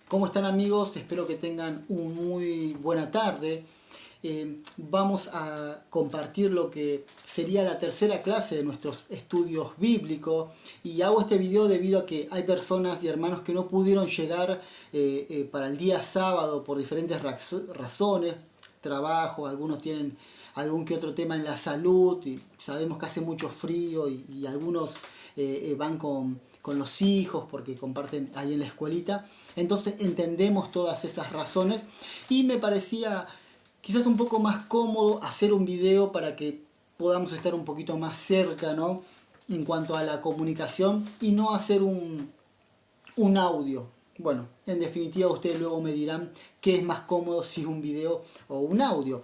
¿Cómo están amigos? Espero que tengan una muy buena tarde. Vamos a compartir lo que sería la tercera clase de nuestros estudios bíblicos y hago este video debido a que hay personas y hermanos que no pudieron llegar para el día sábado por diferentes razones, trabajo, algunos tienen algún que otro tema en la salud y sabemos que hace mucho frío y algunos van con los hijos porque comparten ahí en la escuelita. Entonces entendemos todas esas razones y me parecía quizás un poco más cómodo hacer un video para que podamos estar un poquito más cerca, ¿no? En cuanto a la comunicación y no hacer un audio. Bueno, en definitiva ustedes luego me dirán qué es más cómodo, si es un video o un audio.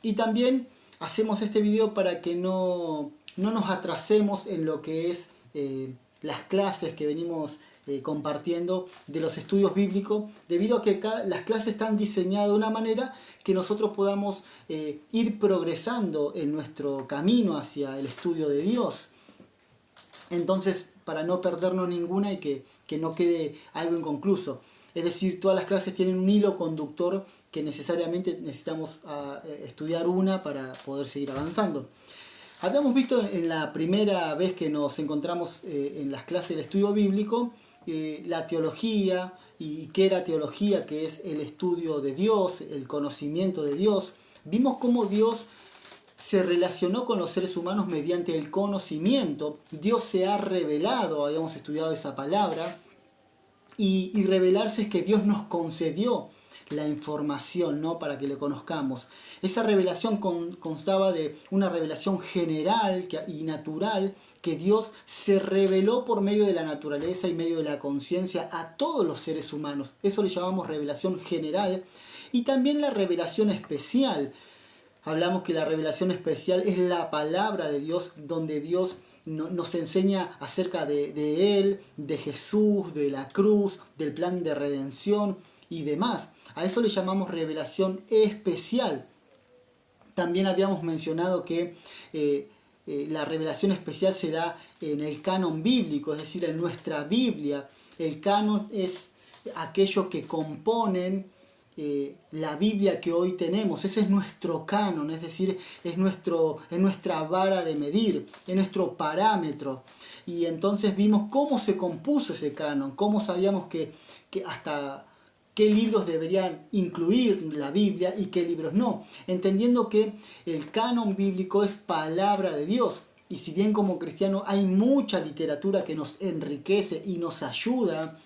Y también hacemos este video para que no nos atrasemos en lo que es las clases que venimos compartiendo de los estudios bíblicos, debido a que las clases están diseñadas de una manera que nosotros podamos ir progresando en nuestro camino hacia el estudio de Dios. Entonces, para no perdernos ninguna y que no quede algo inconcluso. Es decir, todas las clases tienen un hilo conductor que necesariamente necesitamos estudiar una para poder seguir avanzando. Habíamos visto en la primera vez que nos encontramos en las clases del estudio bíblico la teología y qué era teología, que es el estudio de Dios, el conocimiento de Dios. Vimos cómo Dios se relacionó con los seres humanos mediante el conocimiento. Dios se ha revelado, habíamos estudiado esa palabra, y revelarse es que Dios nos concedió la información, ¿no? Para que le conozcamos. Esa revelación constaba de una revelación general y natural que Dios se reveló por medio de la naturaleza y medio de la conciencia a todos los seres humanos. Eso le llamamos revelación general. Y también la revelación especial. Hablamos que la revelación especial es la palabra de Dios, donde Dios nos enseña acerca de Él, de Jesús, de la cruz, del plan de redención y demás. A eso le llamamos revelación especial. También habíamos mencionado que la revelación especial se da en el canon bíblico, es decir, en nuestra Biblia. El canon es aquello que componen la Biblia que hoy tenemos. Ese es nuestro canon, es decir, es nuestra vara de medir, es nuestro parámetro. Y entonces vimos cómo se compuso ese canon, cómo sabíamos que hasta qué libros deberían incluir la Biblia y qué libros no, entendiendo que el canon bíblico es palabra de Dios. Y si bien como cristianos hay mucha literatura que nos enriquece y nos ayuda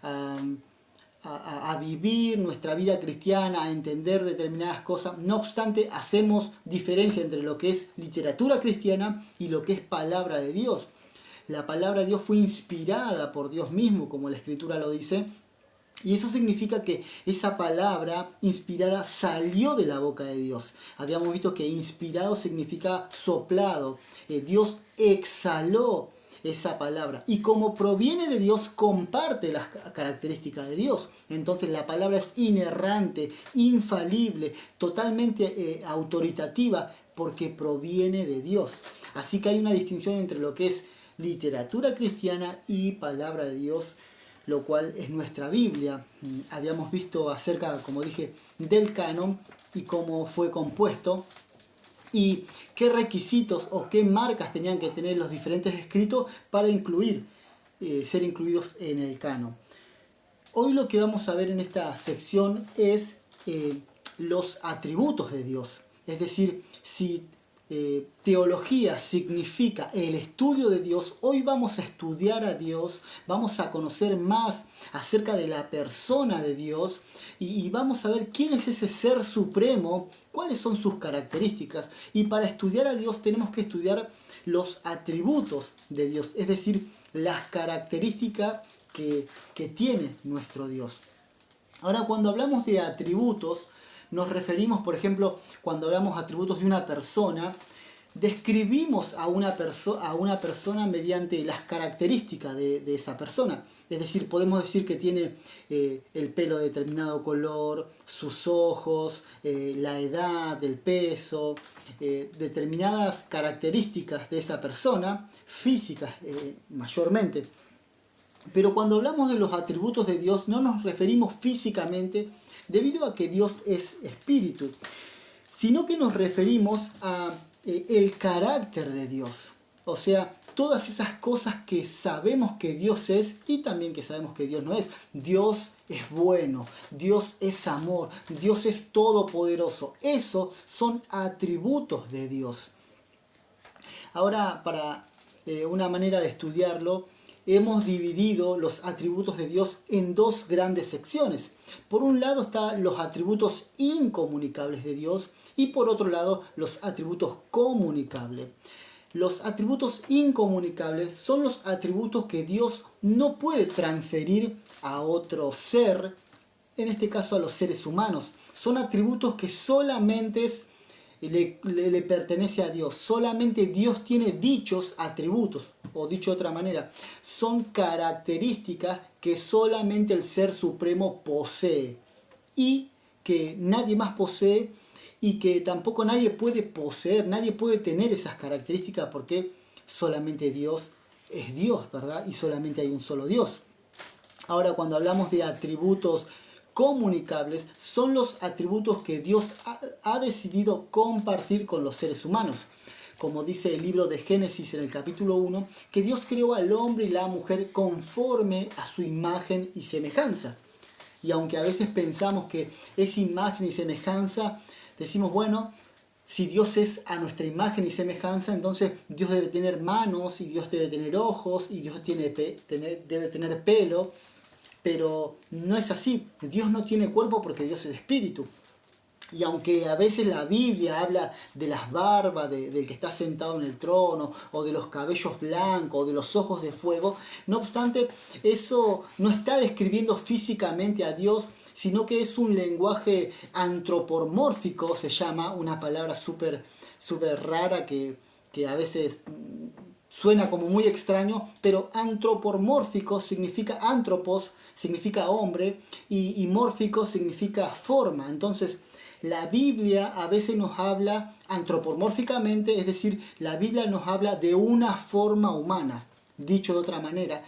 a vivir nuestra vida cristiana, a entender determinadas cosas, no obstante hacemos diferencia entre lo que es literatura cristiana y lo que es palabra de Dios. La palabra de Dios fue inspirada por Dios mismo, como la Escritura lo dice, y eso significa que esa palabra inspirada salió de la boca de Dios. Habíamos visto que inspirado significa soplado. Dios exhaló esa palabra. Y como proviene de Dios, comparte las características de Dios. Entonces la palabra es inerrante, infalible, totalmente autoritativa, porque proviene de Dios. Así que hay una distinción entre lo que es literatura cristiana y palabra de Dios, lo cual es nuestra Biblia. Habíamos visto acerca, como dije, del canon y cómo fue compuesto y qué requisitos o qué marcas tenían que tener los diferentes escritos para ser incluidos en el canon. Hoy lo que vamos a ver en esta sección es los atributos de Dios. Es decir, si teología significa el estudio de Dios, hoy vamos a estudiar a Dios, vamos a conocer más acerca de la persona de Dios y vamos a ver quién es ese ser supremo, cuáles son sus características. Y para estudiar a Dios tenemos que estudiar los atributos de Dios, es decir, las características que tiene nuestro Dios. Ahora, cuando hablamos de atributos, nos referimos, por ejemplo, cuando hablamos de atributos de una persona, describimos a una persona mediante las características de esa persona. Es decir, podemos decir que tiene el pelo de determinado color, sus ojos, la edad, el peso, determinadas características de esa persona, físicas mayormente. Pero cuando hablamos de los atributos de Dios no nos referimos físicamente debido a que Dios es espíritu, sino que nos referimos a el carácter de Dios. O sea, todas esas cosas que sabemos que Dios es y también que sabemos que Dios no es. Dios es bueno, Dios es amor, Dios es todopoderoso. Esos son atributos de Dios. Ahora, para una manera de estudiarlo, hemos dividido los atributos de Dios en dos grandes secciones. Por un lado están los atributos incomunicables de Dios y por otro lado los atributos comunicables. Los atributos incomunicables son los atributos que Dios no puede transferir a otro ser, en este caso a los seres humanos. Son atributos que solamente le pertenece a Dios. Solamente Dios tiene dichos atributos, o dicho de otra manera, son características que solamente el Ser Supremo posee y que nadie más posee y que tampoco nadie puede poseer, nadie puede tener esas características porque solamente Dios es Dios, ¿verdad? Y solamente hay un solo Dios. Ahora, cuando hablamos de atributos comunicables, son los atributos que Dios ha decidido compartir con los seres humanos. Como dice el libro de Génesis en el capítulo 1, que Dios creó al hombre y la mujer conforme a su imagen y semejanza. Y aunque a veces pensamos que es imagen y semejanza, decimos, bueno, si Dios es a nuestra imagen y semejanza, entonces Dios debe tener manos, y Dios debe tener ojos, y Dios debe tener pelo. Pero no es así. Dios no tiene cuerpo porque Dios es espíritu. Y aunque a veces la Biblia habla de las barbas del que está sentado en el trono, o de los cabellos blancos, o de los ojos de fuego, no obstante, eso no está describiendo físicamente a Dios, sino que es un lenguaje antropomórfico, se llama, una palabra súper rara que a veces suena como muy extraño, pero antropomórfico significa antropos, significa hombre, y mórfico significa forma. Entonces, la Biblia a veces nos habla antropomórficamente, es decir, la Biblia nos habla de una forma humana. Dicho de otra manera,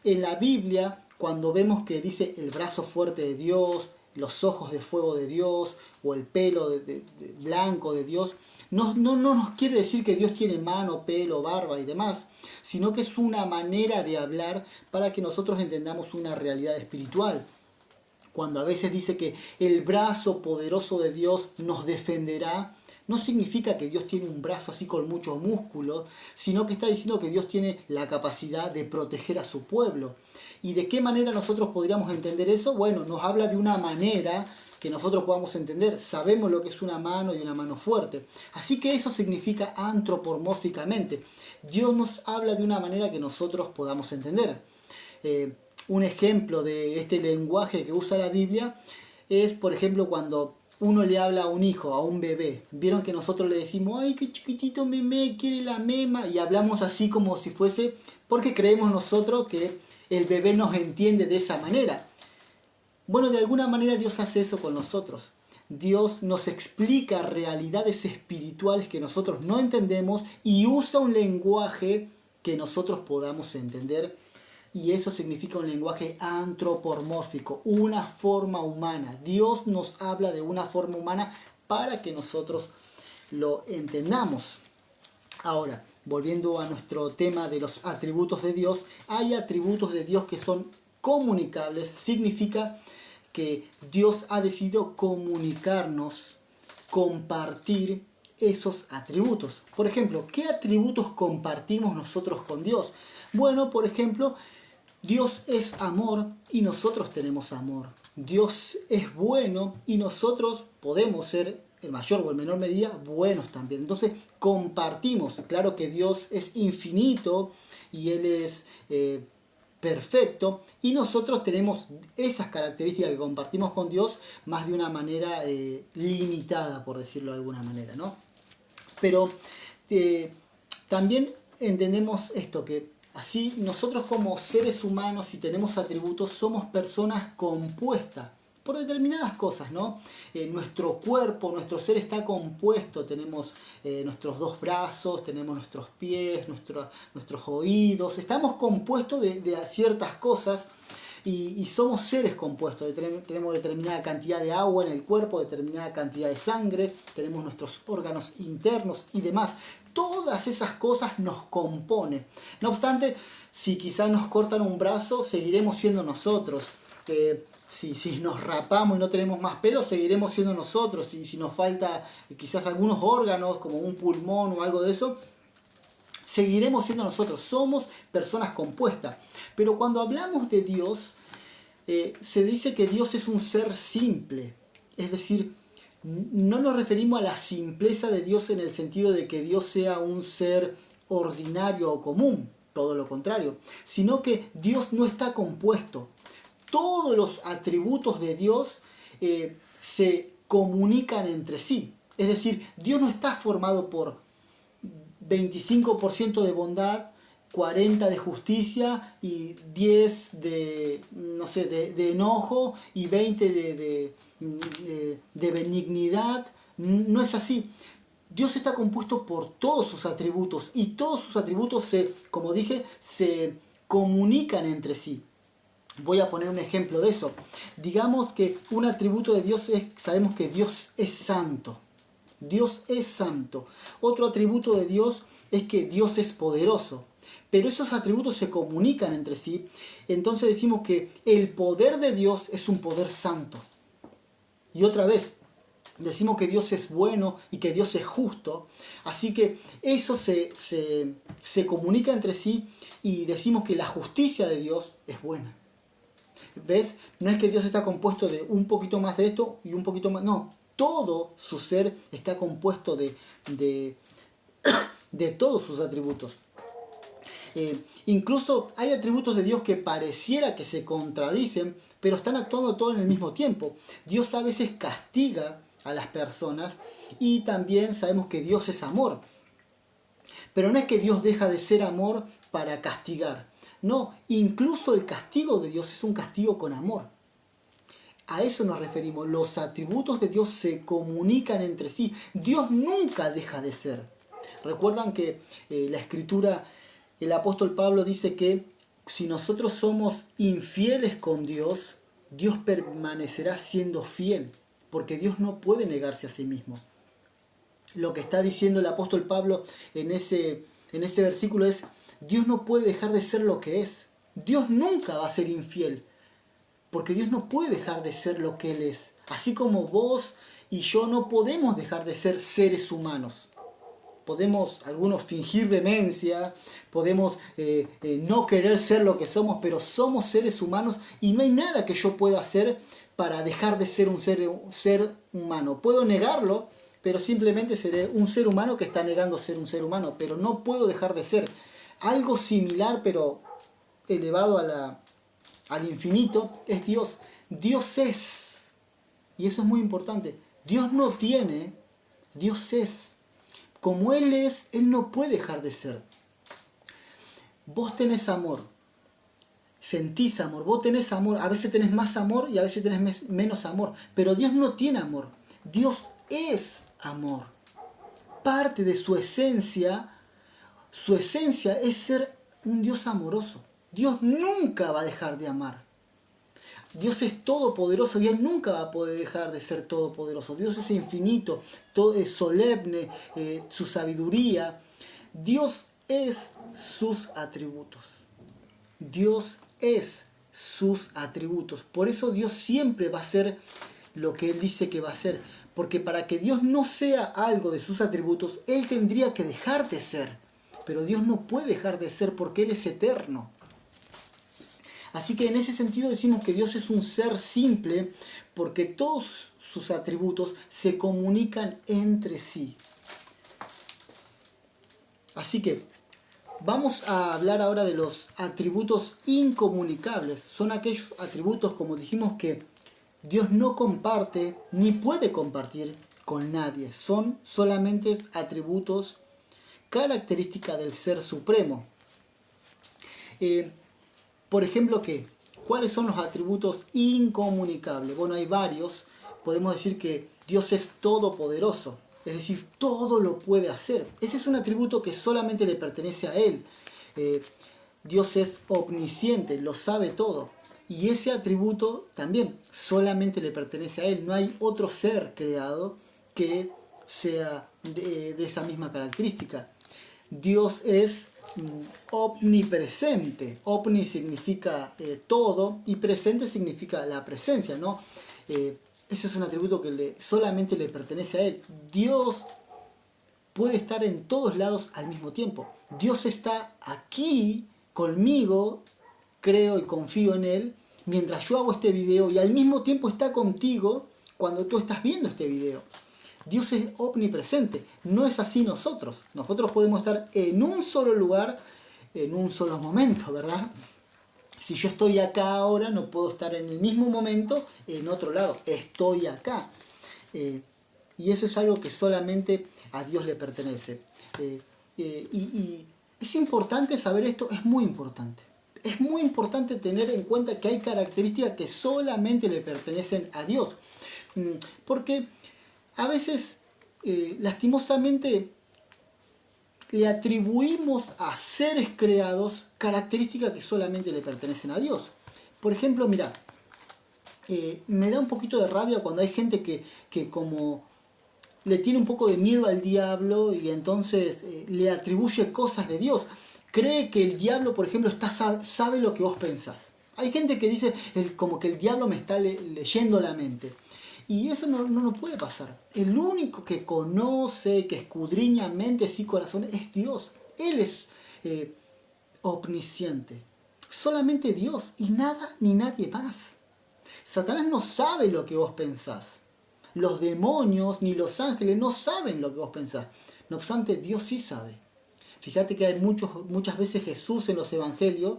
en la Biblia, cuando vemos que dice el brazo fuerte de Dios, los ojos de fuego de Dios, o el pelo de blanco de Dios, no nos quiere decir que Dios tiene mano, pelo, barba y demás, sino que es una manera de hablar para que nosotros entendamos una realidad espiritual. Cuando a veces dice que el brazo poderoso de Dios nos defenderá, no significa que Dios tiene un brazo así con muchos músculos, sino que está diciendo que Dios tiene la capacidad de proteger a su pueblo. ¿Y de qué manera nosotros podríamos entender eso? Bueno, nos habla de una manera que nosotros podamos entender. Sabemos lo que es una mano y una mano fuerte. Así que eso significa antropomórficamente. Dios nos habla de una manera que nosotros podamos entender. Un ejemplo de este lenguaje que usa la Biblia es, por ejemplo, cuando uno le habla a un hijo, a un bebé. Vieron que nosotros le decimos, ay, qué chiquitito meme, quiere la mema. Y hablamos así como si fuese, porque creemos nosotros que el bebé nos entiende de esa manera. Bueno, de alguna manera Dios hace eso con nosotros. Dios nos explica realidades espirituales que nosotros no entendemos y usa un lenguaje que nosotros podamos entender. Y eso significa un lenguaje antropomórfico, una forma humana. Dios nos habla de una forma humana para que nosotros lo entendamos. Ahora, volviendo a nuestro tema de los atributos de Dios, hay atributos de Dios que son comunicables. Significa que Dios ha decidido comunicarnos, compartir esos atributos. Por ejemplo, ¿qué atributos compartimos nosotros con Dios? Bueno, por ejemplo, Dios es amor y nosotros tenemos amor. Dios es bueno y nosotros podemos ser, en mayor o en menor medida, buenos también. Entonces compartimos. Claro que Dios es infinito y Él es perfecto y nosotros tenemos esas características que compartimos con Dios más de una manera limitada, por decirlo de alguna manera, ¿no? Pero también entendemos esto, que así nosotros como seres humanos, si tenemos atributos, somos personas compuestas. por determinadas cosas, ¿no? Nuestro cuerpo, nuestro ser está compuesto, tenemos nuestros dos brazos, tenemos nuestros pies, nuestros oídos, estamos compuestos de ciertas cosas. Y somos seres compuestos, tenemos determinada cantidad de agua en el cuerpo, determinada cantidad de sangre, tenemos nuestros órganos internos y demás. Todas esas cosas nos componen. No obstante, si quizás nos cortan un brazo, seguiremos siendo nosotros. Si nos rapamos y no tenemos más pelo, seguiremos siendo nosotros. Si nos falta quizás algunos órganos, como un pulmón o algo de eso, seguiremos siendo nosotros. Somos personas compuestas. Pero cuando hablamos de Dios, se dice que Dios es un ser simple. Es decir, no nos referimos a la simpleza de Dios en el sentido de que Dios sea un ser ordinario o común. Todo lo contrario. Sino que Dios no está compuesto. Todos los atributos de Dios se comunican entre sí. Es decir, Dios no está formado por 25% de bondad, 40% de justicia y 10% de enojo y 20% de benignidad. No es así. Dios está compuesto por todos sus atributos y todos sus atributos, como dije, se comunican entre sí. Voy a poner un ejemplo de eso. Digamos que un atributo de Dios sabemos que Dios es santo. Dios es santo. Otro atributo de Dios es que Dios es poderoso. Pero esos atributos se comunican entre sí. Entonces decimos que el poder de Dios es un poder santo. Y otra vez, decimos que Dios es bueno y que Dios es justo. Así que eso se comunica entre sí y decimos que la justicia de Dios es buena. ¿Ves? No es que Dios está compuesto de un poquito más de esto y un poquito más. No, todo su ser está compuesto de todos sus atributos. Incluso hay atributos de Dios que pareciera que se contradicen, pero están actuando todo en el mismo tiempo. Dios a veces castiga a las personas y también sabemos que Dios es amor. Pero no es que Dios deja de ser amor para castigar. No, incluso el castigo de Dios es un castigo con amor. A eso nos referimos. Los atributos de Dios se comunican entre sí. Dios nunca deja de ser. Recuerdan que la Escritura, el apóstol Pablo dice que si nosotros somos infieles con Dios, Dios permanecerá siendo fiel, porque Dios no puede negarse a sí mismo. Lo que está diciendo el apóstol Pablo en ese versículo es: Dios no puede dejar de ser lo que es. Dios nunca va a ser infiel, porque Dios no puede dejar de ser lo que Él es. Así como vos y yo no podemos dejar de ser seres humanos. Podemos algunos fingir demencia, podemos no querer ser lo que somos, pero somos seres humanos y no hay nada que yo pueda hacer para dejar de ser un ser humano. Puedo negarlo, pero simplemente seré un ser humano que está negando ser un ser humano, pero no puedo dejar de ser. Algo similar, pero elevado al infinito, es Dios. Dios es. Y eso es muy importante. Dios no tiene, Dios es. Como Él es, Él no puede dejar de ser. Vos tenés amor. Sentís amor. Vos tenés amor. A veces tenés más amor y a veces tenés menos amor. Pero Dios no tiene amor. Dios es amor. Parte de su esencia es ser un Dios amoroso. Dios nunca va a dejar de amar. Dios es todopoderoso y Él nunca va a poder dejar de ser todopoderoso. Dios es infinito, todo es solemne, su sabiduría. Dios es sus atributos. Dios es sus atributos. Por eso Dios siempre va a ser lo que Él dice que va a ser. Porque para que Dios no sea algo de sus atributos, Él tendría que dejar de ser. Pero Dios no puede dejar de ser porque Él es eterno. Así que en ese sentido decimos que Dios es un ser simple porque todos sus atributos se comunican entre sí. Así que vamos a hablar ahora de los atributos incomunicables. Son aquellos atributos, como dijimos, que Dios no comparte ni puede compartir con nadie. Son solamente atributos, características del Ser Supremo. Por ejemplo, que ¿Cuáles son los atributos incomunicables? Bueno, hay varios. Podemos decir que Dios es todopoderoso, es decir, todo lo puede hacer. Ese es un atributo que solamente le pertenece a Él. Dios es omnisciente, lo sabe todo. Y ese atributo también solamente le pertenece a Él. No hay otro ser creado que sea de esa misma característica. Dios es omnipresente. Omni significa todo y presente significa la presencia, ¿no? Ese es un atributo que solamente le pertenece a Él. Dios puede estar en todos lados al mismo tiempo. Dios está aquí conmigo, creo y confío en Él, mientras yo hago este video, y al mismo tiempo está contigo cuando tú estás viendo este video. Dios es omnipresente. No es así nosotros. Nosotros podemos estar en un solo lugar, en un solo momento, ¿verdad? Si yo estoy acá ahora, no puedo estar en el mismo momento en otro lado. Estoy acá. Y eso es algo que solamente a Dios le pertenece. Y es importante saber esto, es muy importante. Es muy importante tener en cuenta que hay características que solamente le pertenecen a Dios. Porque a veces, lastimosamente, le atribuimos a seres creados características que solamente le pertenecen a Dios. Por ejemplo, mira, me da un poquito de rabia cuando hay gente que como le tiene un poco de miedo al diablo y entonces le atribuye cosas de Dios. Cree que el diablo, por ejemplo, sabe lo que vos pensás. Hay gente que dice como que el diablo me está leyendo la mente. Y eso no puede pasar. El único que conoce, que escudriña mentes y corazones es Dios. Él es omnisciente. Solamente Dios y nada ni nadie más. Satanás no sabe lo que vos pensás. Los demonios ni los ángeles no saben lo que vos pensás. No obstante, Dios sí sabe. Fíjate que hay muchas veces Jesús en los evangelios,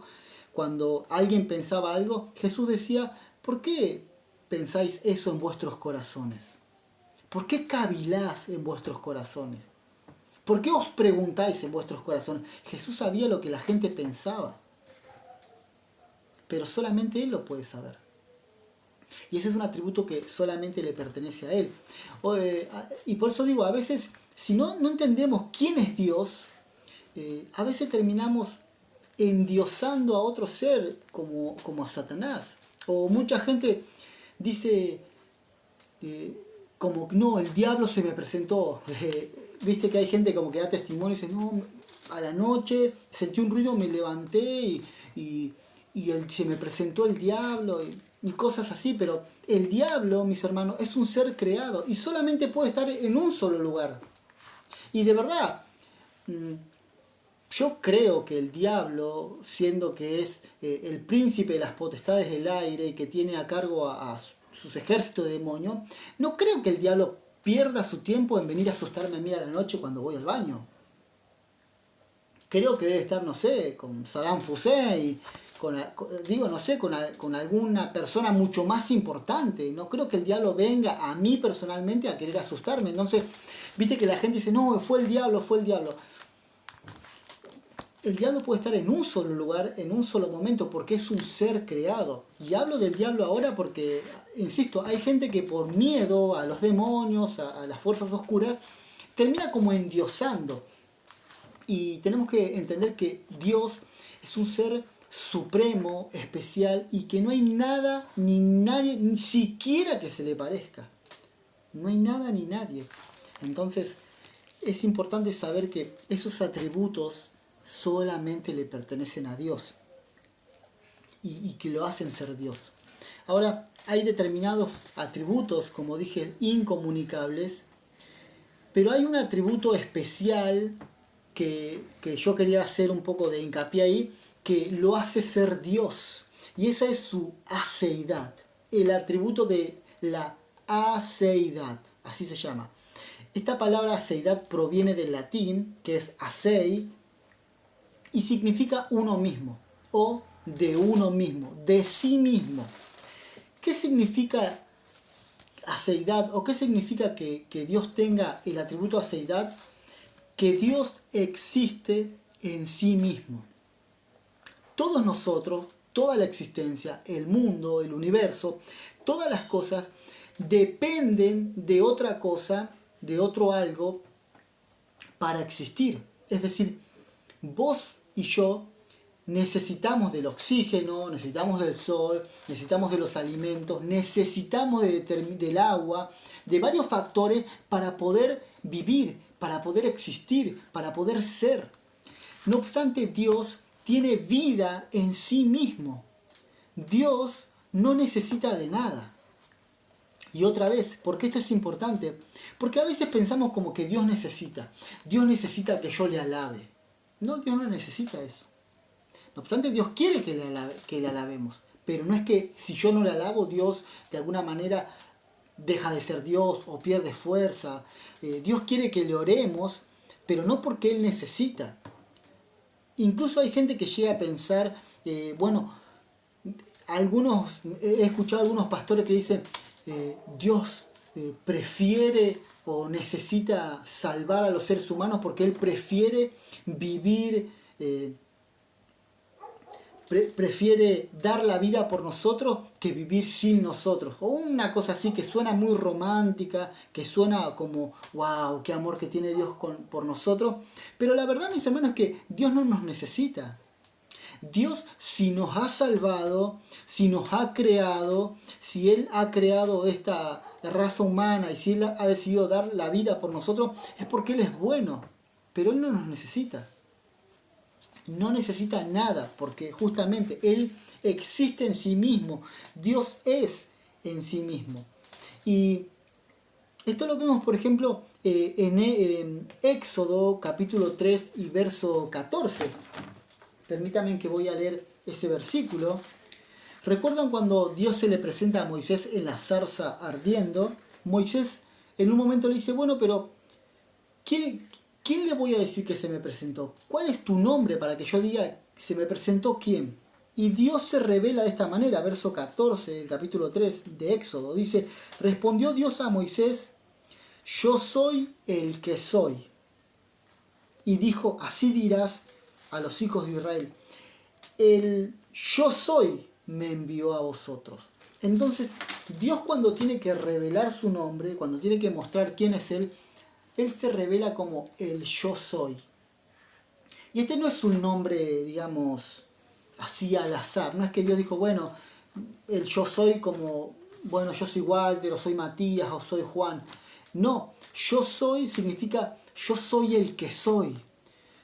cuando alguien pensaba algo, Jesús decía, ¿por qué pensáis eso en vuestros corazones? ¿Por qué cavilás en vuestros corazones? ¿Por qué os preguntáis en vuestros corazones? Jesús sabía lo que la gente pensaba, pero solamente Él lo puede saber. Y ese es un atributo que solamente le pertenece a Él. Y por eso digo, a veces, si no entendemos quién es Dios, a veces terminamos endiosando a otro ser como a Satanás. O mucha gente dice, como, no, el diablo se me presentó. Viste que hay gente como que da testimonio y dice, no, a la noche sentí un ruido, me levanté y se me presentó el diablo y cosas así. Pero el diablo, mis hermanos, es un ser creado y solamente puede estar en un solo lugar. Y de verdad, yo creo que el diablo, siendo que es el príncipe de las potestades del aire y que tiene a cargo a sus ejércitos de demonios, no creo que el diablo pierda su tiempo en venir a asustarme a mí a la noche cuando voy al baño. Creo que debe estar, no sé, con Saddam Hussein, con alguna persona mucho más importante. No creo que el diablo venga a mí personalmente a querer asustarme. Entonces, viste que la gente dice, no, fue el diablo, fue el diablo. El diablo puede estar en un solo lugar, en un solo momento, porque es un ser creado. Y hablo del diablo ahora porque, insisto, hay gente que por miedo a los demonios, a las fuerzas oscuras, termina como endiosando. Y tenemos que entender que Dios es un ser supremo, especial, y que no hay nada ni nadie, ni siquiera que se le parezca. No hay nada ni nadie. Entonces, es importante saber que esos atributos solamente le pertenecen a Dios y que lo hacen ser Dios. Ahora, hay determinados atributos, como dije, incomunicables, pero hay un atributo especial que yo quería hacer un poco de hincapié ahí, que lo hace ser Dios, y esa es su aceidad, el atributo de la aceidad, así se llama. Esta palabra aceidad proviene del latín, que es acei, y significa uno mismo, o de uno mismo, de sí mismo. ¿Qué significa aceidad? ¿O qué significa que Dios tenga el atributo aceidad? Que Dios existe en sí mismo. Todos nosotros toda la existencia, el mundo, el universo, todas las cosas dependen de otra cosa, de otro algo, para existir. Es decir, vos y yo necesitamos del oxígeno, necesitamos del sol, necesitamos de los alimentos, necesitamos del agua, de varios factores para poder vivir, para poder existir, para poder ser. No obstante, Dios tiene vida en sí mismo. Dios no necesita de nada. Y otra vez, ¿por qué esto es importante? Porque a veces pensamos como que Dios necesita. Dios necesita que yo le alabe. No, Dios no necesita eso. No obstante, Dios quiere que le alabemos. Pero no es que si yo no le alabo, Dios de alguna manera deja de ser Dios o pierde fuerza. Dios quiere que le oremos, pero no porque Él necesita. Incluso hay gente que llega a pensar, he escuchado a algunos pastores que dicen, Dios prefiere o necesita salvar a los seres humanos porque Él prefiere vivir, prefiere dar la vida por nosotros que vivir sin nosotros. O una cosa así que suena muy romántica, que suena como, wow, qué amor que tiene Dios por nosotros. Pero la verdad, mis hermanos, es que Dios no nos necesita. Dios, si nos ha salvado, si nos ha creado, si Él ha creado esta raza humana y si Él ha decidido dar la vida por nosotros, es porque Él es bueno. Pero Él no nos necesita. No necesita nada, porque justamente Él existe en sí mismo. Dios es en sí mismo. Y esto lo vemos, por ejemplo, en Éxodo capítulo 3 y verso 14. Permítanme que voy a leer ese versículo. ¿Recuerdan cuando Dios se le presenta a Moisés en la zarza ardiendo? Moisés en un momento le dice, bueno, pero ¿quién le voy a decir que se me presentó? ¿Cuál es tu nombre para que yo diga, se me presentó quién? Y Dios se revela de esta manera, verso 14 del capítulo 3 de Éxodo. Dice, respondió Dios a Moisés, yo soy el que soy. Y dijo, así dirás a los hijos de Israel, el yo soy me envió a vosotros. Entonces, Dios cuando tiene que revelar su nombre, cuando tiene que mostrar quién es Él se revela como el yo soy. Y este no es un nombre, digamos, así al azar. No es que Dios dijo, bueno, el yo soy como, bueno, yo soy Walter, o soy Matías, o soy Juan. No, yo soy significa yo soy el que soy.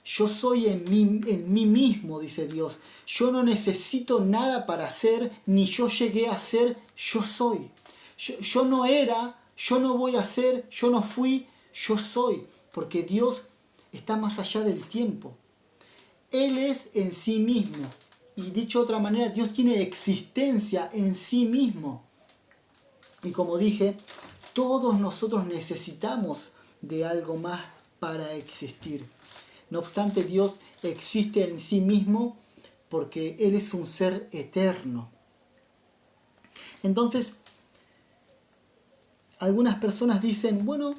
Yo soy en mí mismo, dice Dios. Yo no necesito nada para ser, ni yo llegué a ser, yo soy. Yo no era, yo no voy a ser, yo no fui, yo soy. Porque Dios está más allá del tiempo. Él es en sí mismo. Y dicho de otra manera, Dios tiene existencia en sí mismo. Y como dije, todos nosotros necesitamos de algo más para existir. No obstante, Dios existe en sí mismo porque Él es un ser eterno. Entonces, algunas personas dicen, bueno,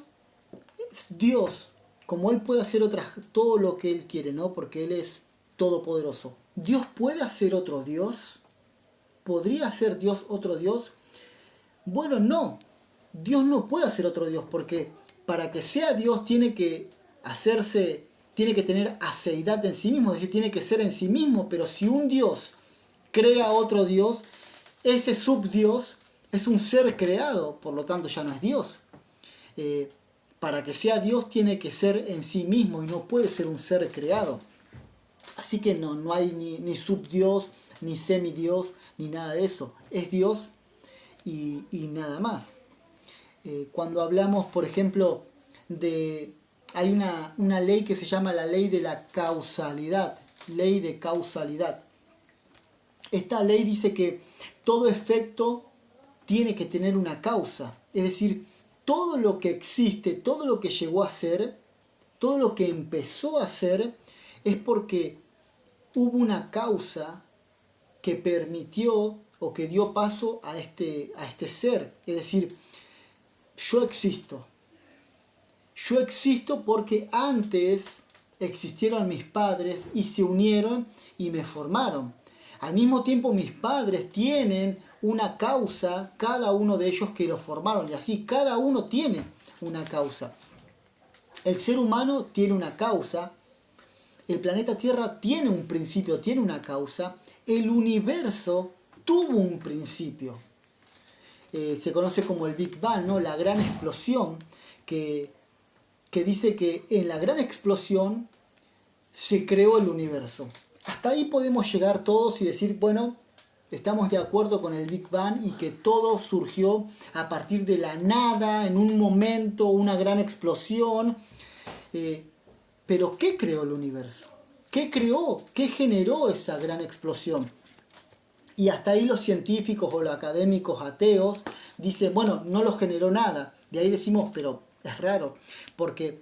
es Dios, como Él puede hacer todo lo que Él quiere, ¿no? Porque Él es todopoderoso. ¿Dios puede hacer otro Dios? ¿Podría ser Dios otro Dios? Bueno, no. Dios no puede hacer otro Dios porque para que sea Dios tiene que tener aceidad en sí mismo, es decir, tiene que ser en sí mismo, pero si un Dios crea otro Dios, ese subdios es un ser creado, por lo tanto ya no es Dios. Para que sea Dios tiene que ser en sí mismo y no puede ser un ser creado. Así que no hay ni subdios, ni semidios, ni nada de eso. Es Dios y nada más. Cuando hablamos, por ejemplo, hay una ley que se llama la ley de la causalidad. Ley de causalidad. Esta ley dice que todo efecto tiene que tener una causa. Es decir, todo lo que existe, todo lo que llegó a ser, todo lo que empezó a ser, es porque hubo una causa que permitió o que dio paso a este ser. Es decir, yo existo. Yo existo porque antes existieron mis padres y se unieron y me formaron. Al mismo tiempo mis padres tienen una causa, cada uno de ellos que lo formaron, y así cada uno tiene una causa. El ser humano tiene una causa, el planeta Tierra tiene un principio, tiene una causa, el universo tuvo un principio. Se conoce como el Big Bang, ¿no? La gran explosión, que dice que en la gran explosión se creó el universo. Hasta ahí podemos llegar todos y decir, bueno, estamos de acuerdo con el Big Bang y que todo surgió a partir de la nada, en un momento, una gran explosión. Pero ¿qué creó el universo? ¿Qué creó? ¿Qué generó esa gran explosión? Y hasta ahí los científicos o los académicos ateos dicen, bueno, no lo generó nada. De ahí decimos, pero es raro, porque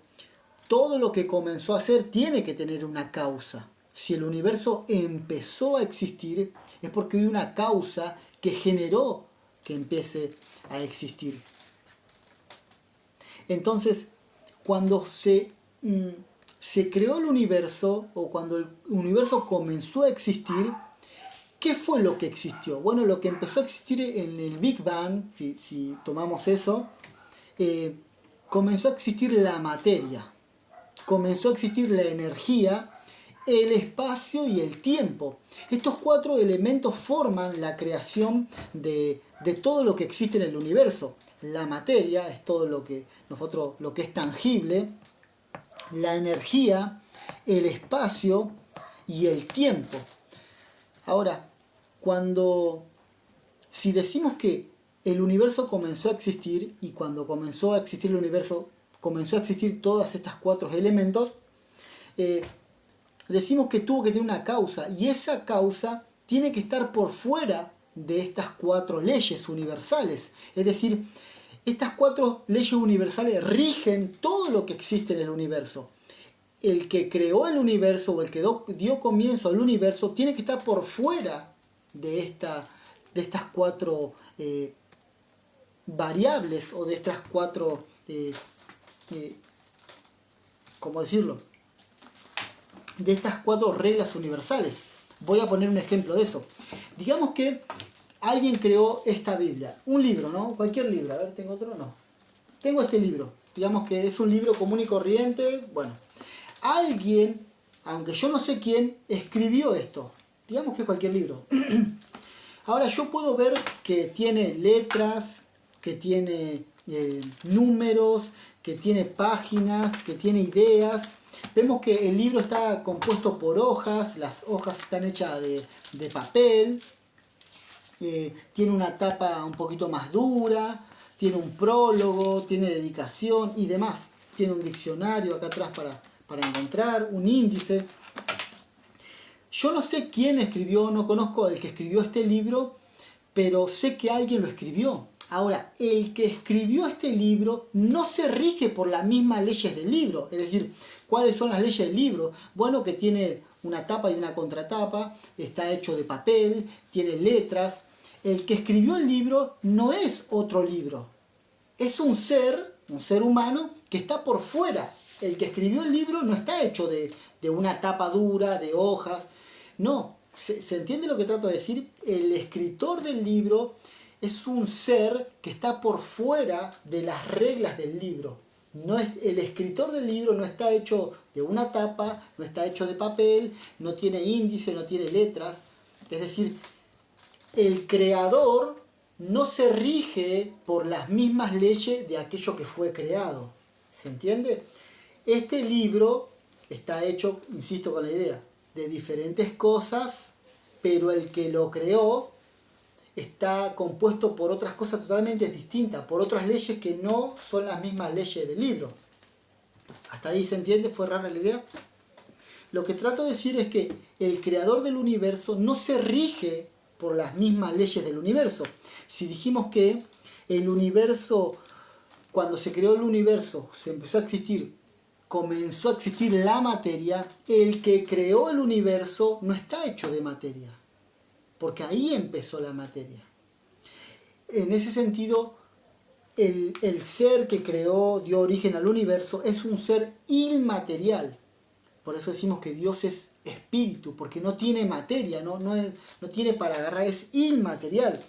todo lo que comenzó a hacer tiene que tener una causa. Si el universo empezó a existir, es porque hay una causa que generó que empiece a existir. Entonces, cuando se creó el universo, o cuando el universo comenzó a existir, ¿qué fue lo que existió? Bueno, lo que empezó a existir en el Big Bang, si tomamos eso, comenzó a existir la materia, comenzó a existir la energía, el espacio y el tiempo. Estos 4 elementos forman la creación de todo lo que existe en el universo. La materia es todo lo que es tangible, la energía, el espacio y el tiempo. Ahora, si decimos que el universo comenzó a existir, y cuando comenzó a existir el universo, comenzó a existir todas estas 4 elementos, decimos que tuvo que tener una causa, y esa causa tiene que estar por fuera de estas 4 leyes universales. Es decir, estas 4 leyes universales rigen todo lo que existe en el universo. El que creó el universo, o el que dio comienzo al universo, tiene que estar por fuera de estas 4 variables, o de estas 4, ¿cómo decirlo? De estas 4 reglas universales. Voy a poner un ejemplo de eso. Digamos que alguien creó esta Biblia, un libro, ¿no? Cualquier libro. A ver, ¿tengo otro? No. Tengo este libro. Digamos que es un libro común y corriente. Bueno, alguien, aunque yo no sé quién, escribió esto. Digamos que es cualquier libro. Ahora yo puedo ver que tiene letras, que tiene números, que tiene páginas, que tiene ideas. Vemos que el libro está compuesto por hojas, las hojas están hechas de papel, tiene una tapa un poquito más dura, tiene un prólogo, tiene dedicación y demás. Tiene un diccionario acá atrás para encontrar, un índice. Yo no sé quién escribió, no conozco el que escribió este libro, pero sé que alguien lo escribió. Ahora, el que escribió este libro no se rige por las mismas leyes del libro. Es decir, ¿cuáles son las leyes del libro? Bueno, que tiene una tapa y una contratapa, está hecho de papel, tiene letras. El que escribió el libro no es otro libro. Es un ser humano que está por fuera. El que escribió el libro no está hecho de una tapa dura, de hojas. No, ¿se entiende lo que trato de decir? El escritor del libro es un ser que está por fuera de las reglas del libro. El escritor del libro no está hecho de una tapa, no está hecho de papel, no tiene índice, no tiene letras. Es decir, el creador no se rige por las mismas leyes de aquello que fue creado. ¿Se entiende? Este libro está hecho, insisto con la idea, de diferentes cosas, pero el que lo creó está compuesto por otras cosas totalmente distintas, por otras leyes que no son las mismas leyes del libro. ¿Hasta ahí se entiende? ¿Fue rara la idea? Lo que trato de decir es que el creador del universo no se rige por las mismas leyes del universo. Si dijimos que el universo, cuando se creó el universo, se empezó a existir, comenzó a existir la materia, el que creó el universo no está hecho de materia, porque ahí empezó la materia. En ese sentido, el ser que creó, dio origen al universo, es un ser inmaterial. Por eso decimos que Dios es espíritu, porque no tiene materia, no tiene para agarrar, es inmaterial.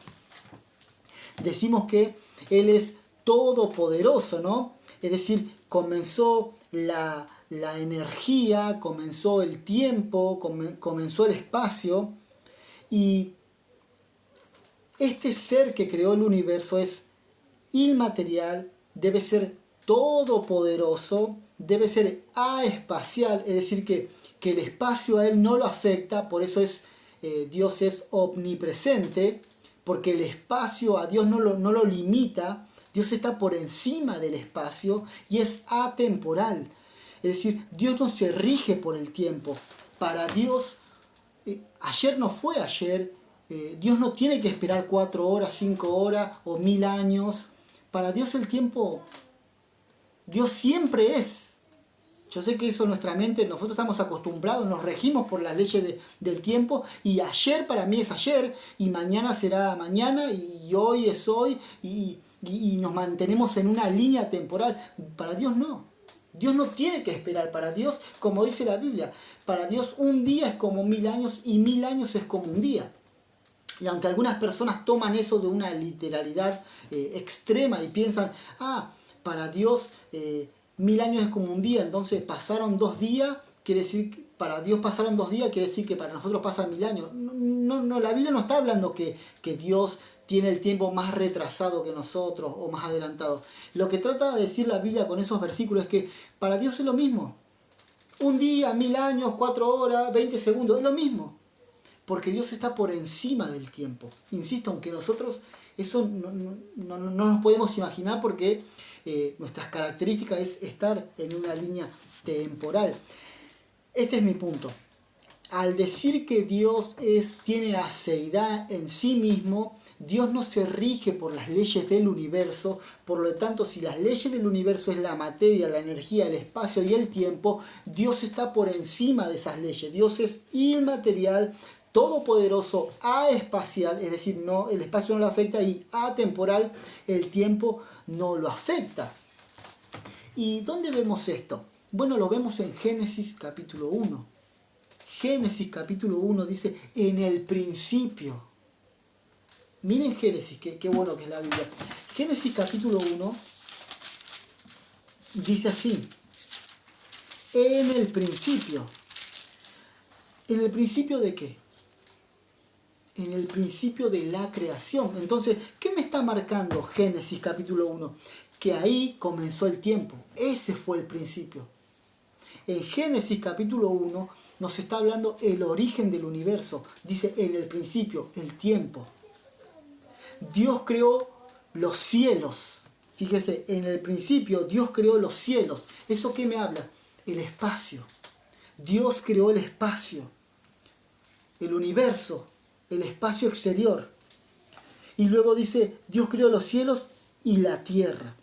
Decimos que Él es todopoderoso, ¿no? Es decir, comenzó la energía, comenzó el tiempo, comenzó el espacio, y este ser que creó el universo es inmaterial, debe ser todopoderoso, debe ser aespacial, es decir, que el espacio a Él no lo afecta, por eso Dios es omnipresente, porque el espacio a Dios no lo limita. Dios está por encima del espacio y es atemporal. Es decir, Dios no se rige por el tiempo. Para Dios, ayer no fue ayer. Dios no tiene que esperar 4 horas, 5 horas o 1000 años. Para Dios el tiempo, Dios siempre es. Yo sé que eso en nuestra mente, nosotros estamos acostumbrados, nos regimos por las leyes del tiempo, y ayer para mí es ayer, y mañana será mañana, y hoy es hoy, y nos mantenemos en una línea temporal. Para Dios no. Dios no tiene que esperar. Para Dios, como dice la Biblia, para Dios un día es como 1000 años y 1000 años es como un día. Y aunque algunas personas toman eso de una literalidad extrema y piensan, para Dios 1000 años es como un día, entonces pasaron 2 días, quiere decir que para Dios pasaron 2 días, quiere decir que para nosotros pasan 1000 años. No, la Biblia no está hablando que Dios tiene el tiempo más retrasado que nosotros o más adelantado. Lo que trata de decir la Biblia con esos versículos es que para Dios es lo mismo. Un día, 1000 años, 4 horas, 20 segundos, es lo mismo. Porque Dios está por encima del tiempo. Insisto, aunque nosotros eso no nos podemos imaginar, porque nuestras características es estar en una línea temporal. Este es mi punto. Al decir que Dios tiene aceidad en sí mismo, Dios no se rige por las leyes del universo. Por lo tanto, si las leyes del universo es la materia, la energía, el espacio y el tiempo, Dios está por encima de esas leyes. Dios es inmaterial, todopoderoso, aespacial, es decir, el espacio no lo afecta, y atemporal, el tiempo no lo afecta. ¿Y dónde vemos esto? Bueno, lo vemos en Génesis capítulo 1. Génesis capítulo 1 dice, en el principio. Miren Génesis, qué bueno que es la Biblia. Génesis capítulo 1 dice así, en el principio. ¿En el principio de qué? En el principio de la creación. Entonces, ¿qué me está marcando Génesis capítulo 1? Que ahí comenzó el tiempo. Ese fue el principio. En Génesis capítulo 1 nos está hablando el origen del universo. Dice, en el principio, el tiempo. Dios creó los cielos. Fíjese, en el principio Dios creó los cielos. ¿Eso qué me habla? El espacio. Dios creó el espacio, el universo, el espacio exterior. Y luego dice, Dios creó los cielos y la tierra.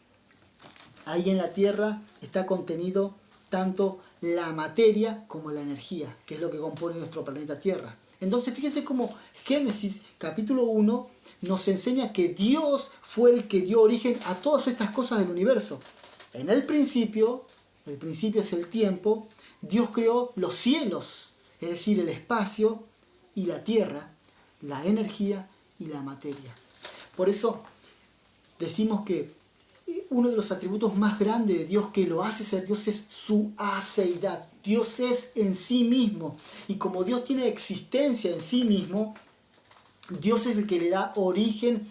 Ahí en la tierra está contenido tanto la materia como la energía, que es lo que compone nuestro planeta Tierra. Entonces fíjese cómo Génesis capítulo 1 nos enseña que Dios fue el que dio origen a todas estas cosas del universo. En el principio es el tiempo, Dios creó los cielos, es decir, el espacio y la tierra, la energía y la materia. Por eso decimos que uno de los atributos más grandes de Dios que lo hace ser Dios es su aceidad. Dios es en sí mismo. Y como Dios tiene existencia en sí mismo, Dios es el que le da origen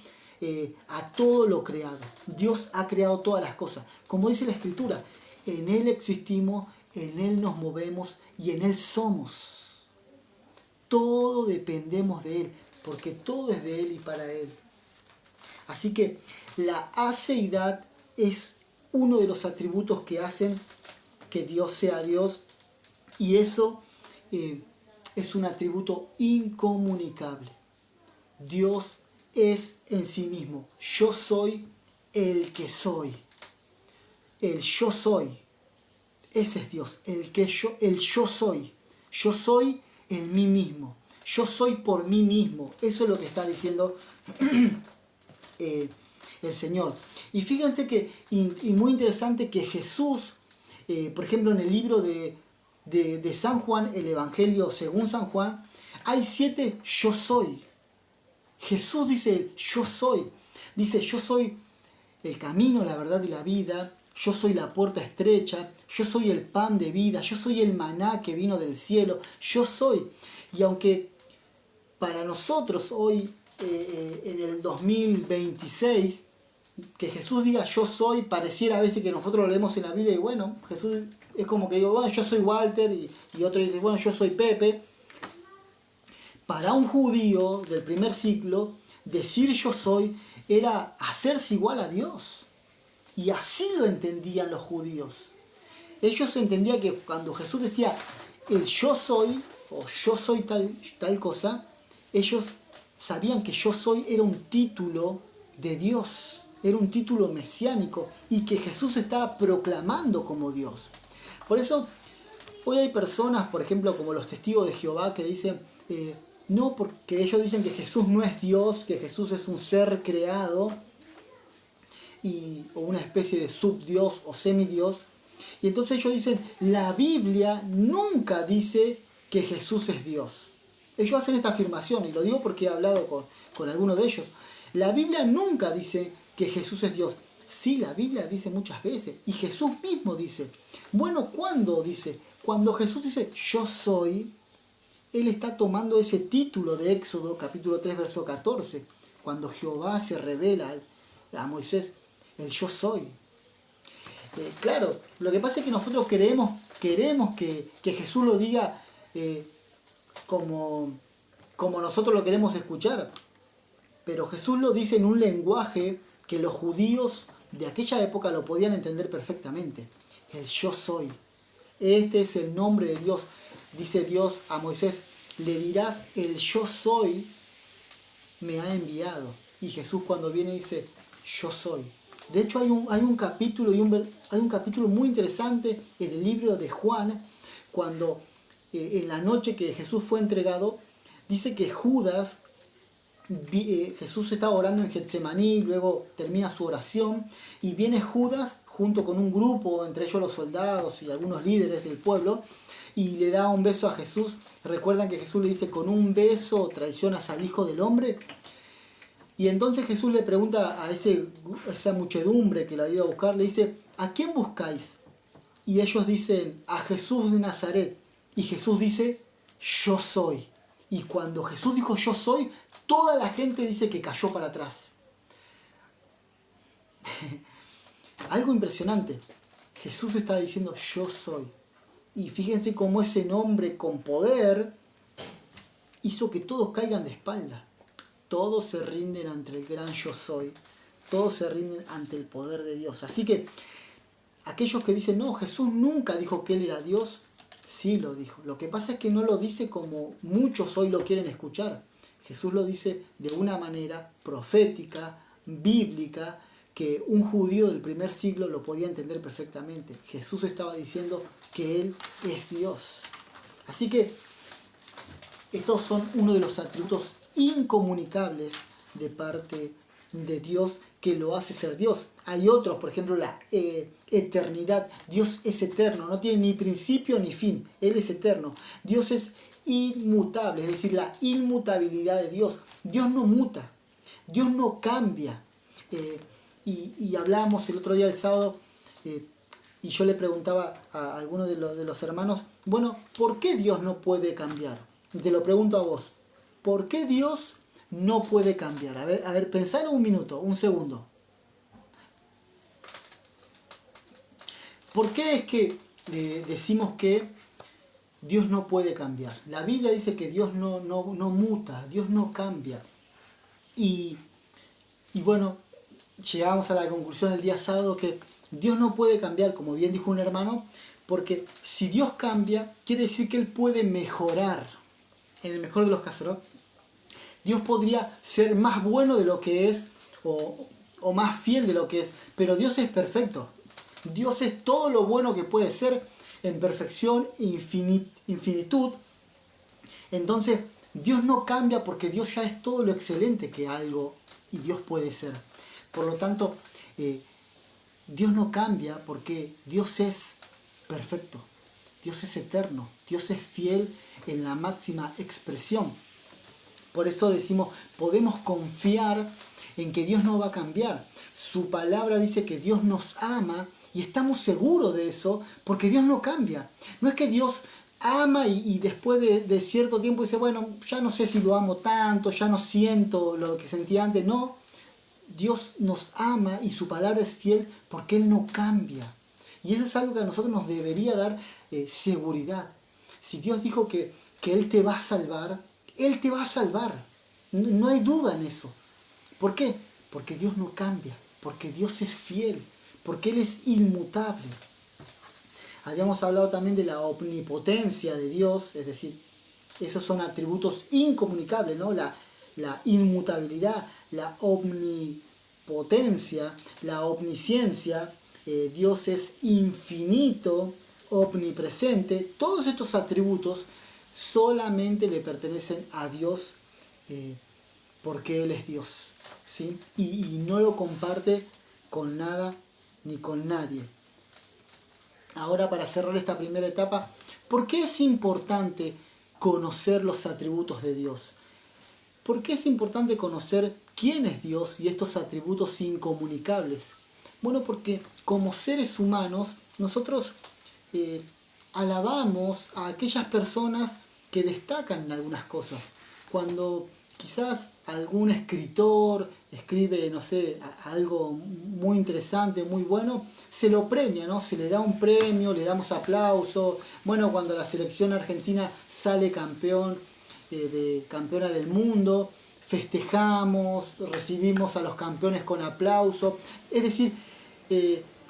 a todo lo creado. Dios ha creado todas las cosas. Como dice la Escritura, en Él existimos, en Él nos movemos y en Él somos. Todo dependemos de Él, porque todo es de Él y para Él. Así que la aceidad es uno de los atributos que hacen que Dios sea Dios, y eso es un atributo incomunicable. Dios es en sí mismo. Yo soy el que soy. El yo soy. Ese es Dios. El yo soy. Yo soy en mí mismo. Yo soy por mí mismo. Eso es lo que está diciendo el Señor. Y fíjense que, y muy interesante que Jesús, por ejemplo, en el libro de de San Juan, el Evangelio según San Juan, hay 7 yo soy. Jesús dice yo soy. Dice yo soy el camino, la verdad y la vida. Yo soy la puerta estrecha. Yo soy el pan de vida. Yo soy el maná que vino del cielo. Yo soy. Y aunque para nosotros hoy, en el 2026, que Jesús diga yo soy, pareciera a veces que nosotros lo leemos en la Biblia y bueno, Jesús es como que digo, bueno, yo soy Walter y otro dice, bueno, yo soy Pepe. Para un judío del primer siglo, decir yo soy era hacerse igual a Dios. Y así lo entendían los judíos. Ellos entendían que cuando Jesús decía el yo soy o yo soy tal cosa, ellos sabían que yo soy era un título de Dios, era un título mesiánico y que Jesús estaba proclamando como Dios. Por eso hoy hay personas, por ejemplo, como los testigos de Jehová, que dicen, no, porque ellos dicen que Jesús no es Dios, que Jesús es un ser creado o una especie de subdios o semidios. Y entonces ellos dicen, la Biblia nunca dice que Jesús es Dios. Ellos hacen esta afirmación, y lo digo porque he hablado con algunos de ellos. La Biblia nunca dice que Jesús es Dios. Sí, la Biblia dice muchas veces, y Jesús mismo dice. Bueno, ¿cuándo dice? Cuando Jesús dice, yo soy, Él está tomando ese título de Éxodo, capítulo 3, verso 14, cuando Jehová se revela a Moisés, el yo soy. Claro, lo que pasa es que nosotros queremos que Jesús lo diga como nosotros lo queremos escuchar. Pero Jesús lo dice en un lenguaje que los judíos de aquella época lo podían entender perfectamente. El yo soy. Este es el nombre de Dios. Dice Dios a Moisés, le dirás, el yo soy me ha enviado. Y Jesús cuando viene dice, yo soy. De hecho hay un capítulo hay un capítulo muy interesante en el libro de Juan, cuando en la noche que Jesús fue entregado, dice que Judas, Jesús estaba orando en Getsemaní, luego termina su oración y viene Judas junto con un grupo, entre ellos los soldados y algunos líderes del pueblo, y le da un beso a Jesús. ¿Recuerdan que Jesús le dice, con un beso traicionas al Hijo del Hombre? Y entonces Jesús le pregunta a esa muchedumbre que la ha ido a buscar, le dice, ¿a quién buscáis? Y ellos dicen, a Jesús de Nazaret. Y Jesús dice, yo soy. Y cuando Jesús dijo yo soy, toda la gente dice que cayó para atrás. Algo impresionante. Jesús está diciendo yo soy. Y fíjense cómo ese nombre con poder hizo que todos caigan de espalda. Todos se rinden ante el gran yo soy. Todos se rinden ante el poder de Dios. Así que aquellos que dicen, no, Jesús nunca dijo que Él era Dios, sí lo dijo. Lo que pasa es que no lo dice como muchos hoy lo quieren escuchar. Jesús lo dice de una manera profética, bíblica, que un judío del primer siglo lo podía entender perfectamente. Jesús estaba diciendo que Él es Dios. Así que estos son uno de los atributos incomunicables de parte de Dios que lo hace ser Dios. Hay otros, por ejemplo, la eternidad. Dios es eterno, no tiene ni principio ni fin. Él es eterno. Dios es inmutable, es decir, la inmutabilidad de Dios. Dios no muta, Dios no cambia. Y hablábamos el otro día, el sábado, y yo le preguntaba a algunos de los hermanos, bueno, ¿por qué Dios no puede cambiar? Te lo pregunto a vos. ¿Por qué Dios no puede cambiar? A ver, pensar un minuto, un segundo. ¿Por qué es que decimos que Dios no puede cambiar? La Biblia dice que Dios no muta, Dios no cambia. Y bueno, llegamos a la conclusión el día sábado que Dios no puede cambiar, como bien dijo un hermano, porque si Dios cambia, quiere decir que Él puede mejorar. En el mejor de los casos, ¿no? Dios podría ser más bueno de lo que es o más fiel de lo que es, pero Dios es perfecto. Dios es todo lo bueno que puede ser en perfección e infinitud. Entonces, Dios no cambia porque Dios ya es todo lo excelente que algo y Dios puede ser. Por lo tanto, Dios no cambia porque Dios es perfecto. Dios es eterno, Dios es fiel en la máxima expresión. Por eso decimos, podemos confiar en que Dios no va a cambiar. Su palabra dice que Dios nos ama y estamos seguros de eso porque Dios no cambia. No es que Dios ama y después de cierto tiempo dice, bueno, ya no sé si lo amo tanto, ya no siento lo que sentía antes. No, Dios nos ama y su palabra es fiel porque Él no cambia. Y eso es algo que a nosotros nos debería dar seguridad. Si Dios dijo que Él te va a salvar, Él te va a salvar. No hay duda en eso. ¿Por qué? Porque Dios no cambia, porque Dios es fiel, porque Él es inmutable. Habíamos hablado también de la omnipotencia de Dios, es decir, esos son atributos incomunicables, ¿no? La inmutabilidad, la omnipotencia, la omnisciencia. Dios es infinito, omnipresente. Todos estos atributos solamente le pertenecen a Dios porque Él es Dios, ¿sí? Y no lo comparte con nada ni con nadie. Ahora, para cerrar esta primera etapa, ¿por qué es importante conocer los atributos de Dios? ¿Por qué es importante conocer quién es Dios y estos atributos incomunicables? Bueno, porque como seres humanos nosotros alabamos a aquellas personas que destacan en algunas cosas. Cuando quizás algún escritor escribe, no sé, algo muy interesante, muy bueno, se lo premia, ¿no? Se le da un premio, le damos aplauso. Bueno, cuando la selección argentina sale campeona del mundo, festejamos, recibimos a los campeones con aplauso. Es decir,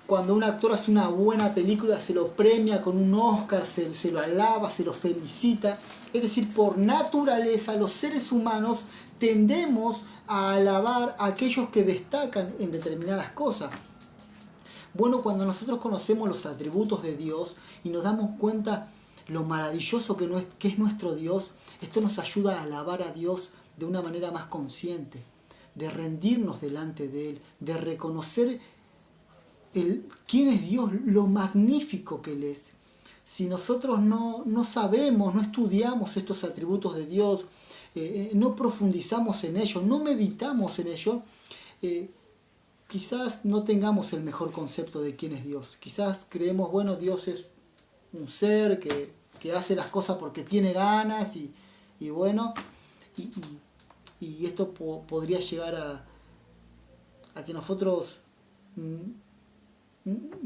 cuando un actor hace una buena película, se lo premia con un Oscar, se lo alaba, se lo felicita. Es decir, por naturaleza, los seres humanos tendemos a alabar a aquellos que destacan en determinadas cosas. Bueno, cuando nosotros conocemos los atributos de Dios y nos damos cuenta lo maravilloso que es nuestro Dios, esto nos ayuda a alabar a Dios de una manera más consciente, de rendirnos delante de Él, de reconocer quién es Dios, lo magnífico que Él es. Si nosotros no sabemos, no estudiamos estos atributos de Dios, no profundizamos en ellos, no meditamos en ellos, quizás no tengamos el mejor concepto de quién es Dios. Quizás creemos, bueno, Dios es un ser que hace las cosas porque tiene ganas y bueno, y esto podría llegar a que nosotros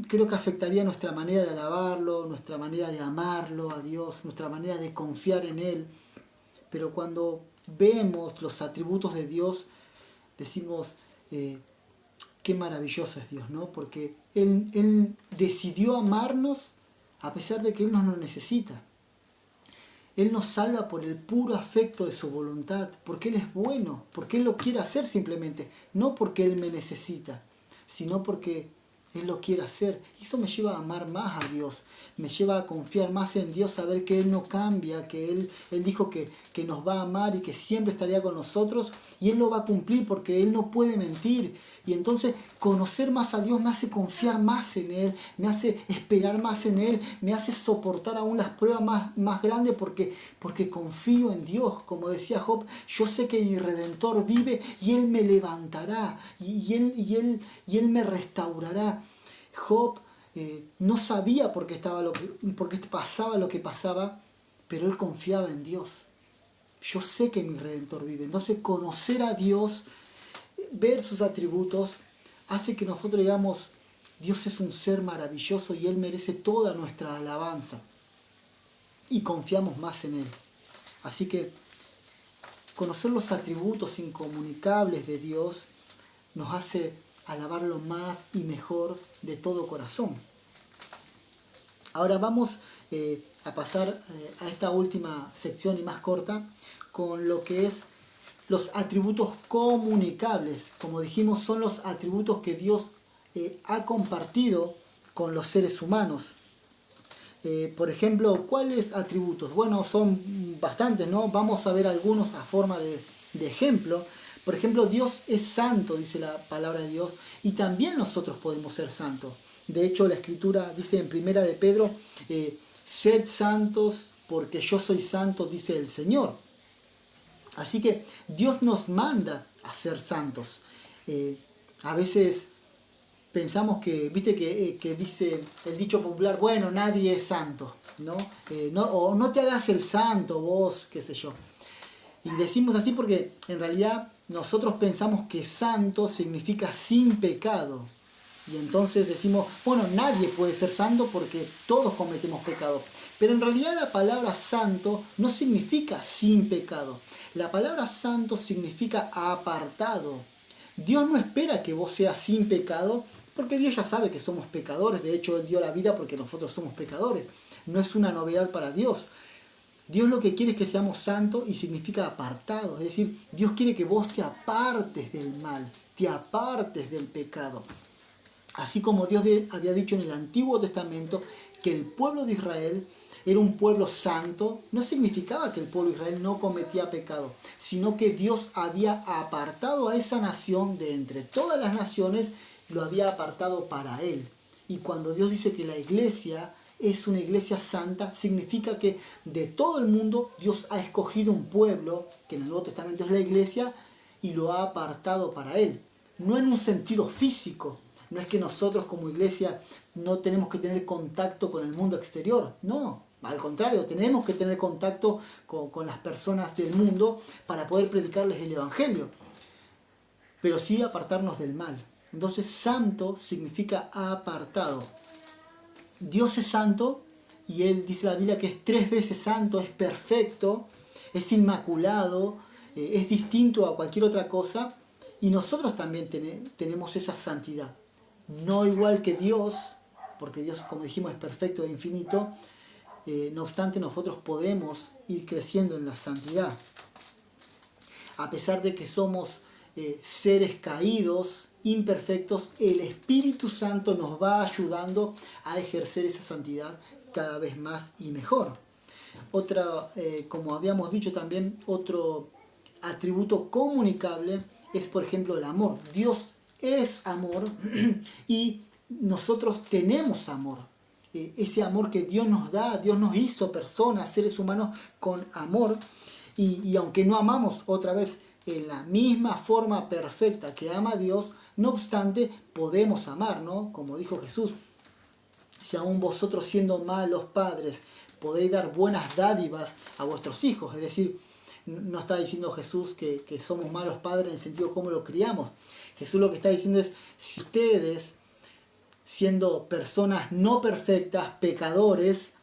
creo que afectaría nuestra manera de alabarlo, nuestra manera de amarlo a Dios, nuestra manera de confiar en Él. Pero cuando vemos los atributos de Dios, decimos, qué maravilloso es Dios, ¿no? Porque Él decidió amarnos a pesar de que Él no nos necesita. Él nos salva por el puro afecto de su voluntad, porque Él es bueno, porque Él lo quiere hacer simplemente, no porque Él me necesita, sino porque Él lo quiere hacer. Y eso me lleva a amar más a Dios, me lleva a confiar más en Dios, saber que Él no cambia, que Él dijo que nos va a amar y que siempre estaría con nosotros, y Él lo va a cumplir porque Él no puede mentir. Y entonces conocer más a Dios me hace confiar más en Él, me hace esperar más en Él, me hace soportar aún las pruebas más grandes porque confío en Dios. Como decía Job, yo sé que mi Redentor vive y Él me levantará y Él me restaurará. Job no sabía por qué pasaba lo que pasaba, pero él confiaba en Dios. Yo sé que mi Redentor vive. Entonces conocer a Dios, ver sus atributos, hace que nosotros digamos, Dios es un ser maravilloso y Él merece toda nuestra alabanza. Y confiamos más en Él. Así que conocer los atributos incomunicables de Dios nos hace alabarlo más y mejor de todo corazón. Ahora vamos a pasar a esta última sección y más corta con lo que es los atributos comunicables. Como dijimos, son los atributos que Dios ha compartido con los seres humanos. Por ejemplo, ¿cuáles atributos? Bueno, son bastantes, ¿no? Vamos a ver algunos a forma de ejemplo. Por ejemplo, Dios es santo, dice la palabra de Dios, y también nosotros podemos ser santos. De hecho, la Escritura dice en 1 de Pedro, sed santos porque yo soy santo, dice el Señor. Así que Dios nos manda a ser santos. A veces pensamos que, viste que dice el dicho popular, bueno, nadie es santo, ¿no? O no te hagas el santo vos, qué sé yo. Y decimos así porque en realidad nosotros pensamos que santo significa sin pecado. Y entonces decimos, bueno, nadie puede ser santo porque todos cometemos pecado. Pero en realidad la palabra santo no significa sin pecado. La palabra santo significa apartado. Dios no espera que vos seas sin pecado porque Dios ya sabe que somos pecadores. De hecho, Él dio la vida porque nosotros somos pecadores. No es una novedad para Dios. Dios lo que quiere es que seamos santos y significa apartado. Es decir, Dios quiere que vos te apartes del mal, te apartes del pecado. Así como Dios había dicho en el Antiguo Testamento que el pueblo de Israel era un pueblo santo, no significaba que el pueblo de Israel no cometía pecado, sino que Dios había apartado a esa nación de entre todas las naciones, lo había apartado para Él. Y cuando Dios dice que la iglesia es una iglesia santa, significa que de todo el mundo Dios ha escogido un pueblo, que en el Nuevo Testamento es la iglesia, y lo ha apartado para Él. No en un sentido físico, no es que nosotros como iglesia no tenemos que tener contacto con el mundo exterior, no, al contrario, tenemos que tener contacto con las personas del mundo para poder predicarles el Evangelio, pero sí apartarnos del mal. Entonces, santo significa apartado. Dios es santo y Él dice la Biblia que es 3 veces santo, es perfecto, es inmaculado, es distinto a cualquier otra cosa, y nosotros también tenemos esa santidad. No igual que Dios, porque Dios, como dijimos, es perfecto e infinito, no obstante nosotros podemos ir creciendo en la santidad. A pesar de que somos seres caídos, imperfectos, el Espíritu Santo nos va ayudando a ejercer esa santidad cada vez más y mejor. Otra, como habíamos dicho también, otro atributo comunicable es, por ejemplo, el amor. Dios es amor y nosotros tenemos amor. Ese amor que Dios nos da, Dios nos hizo personas, seres humanos con amor, y aunque no amamos otra vez en la misma forma perfecta que ama a Dios, no obstante podemos amar, ¿no? Como dijo Jesús, si aún vosotros siendo malos padres podéis dar buenas dádivas a vuestros hijos, es decir, no está diciendo Jesús que somos malos padres en el sentido de cómo lo criamos. Jesús lo que está diciendo es, si ustedes, siendo personas no perfectas, pecadores,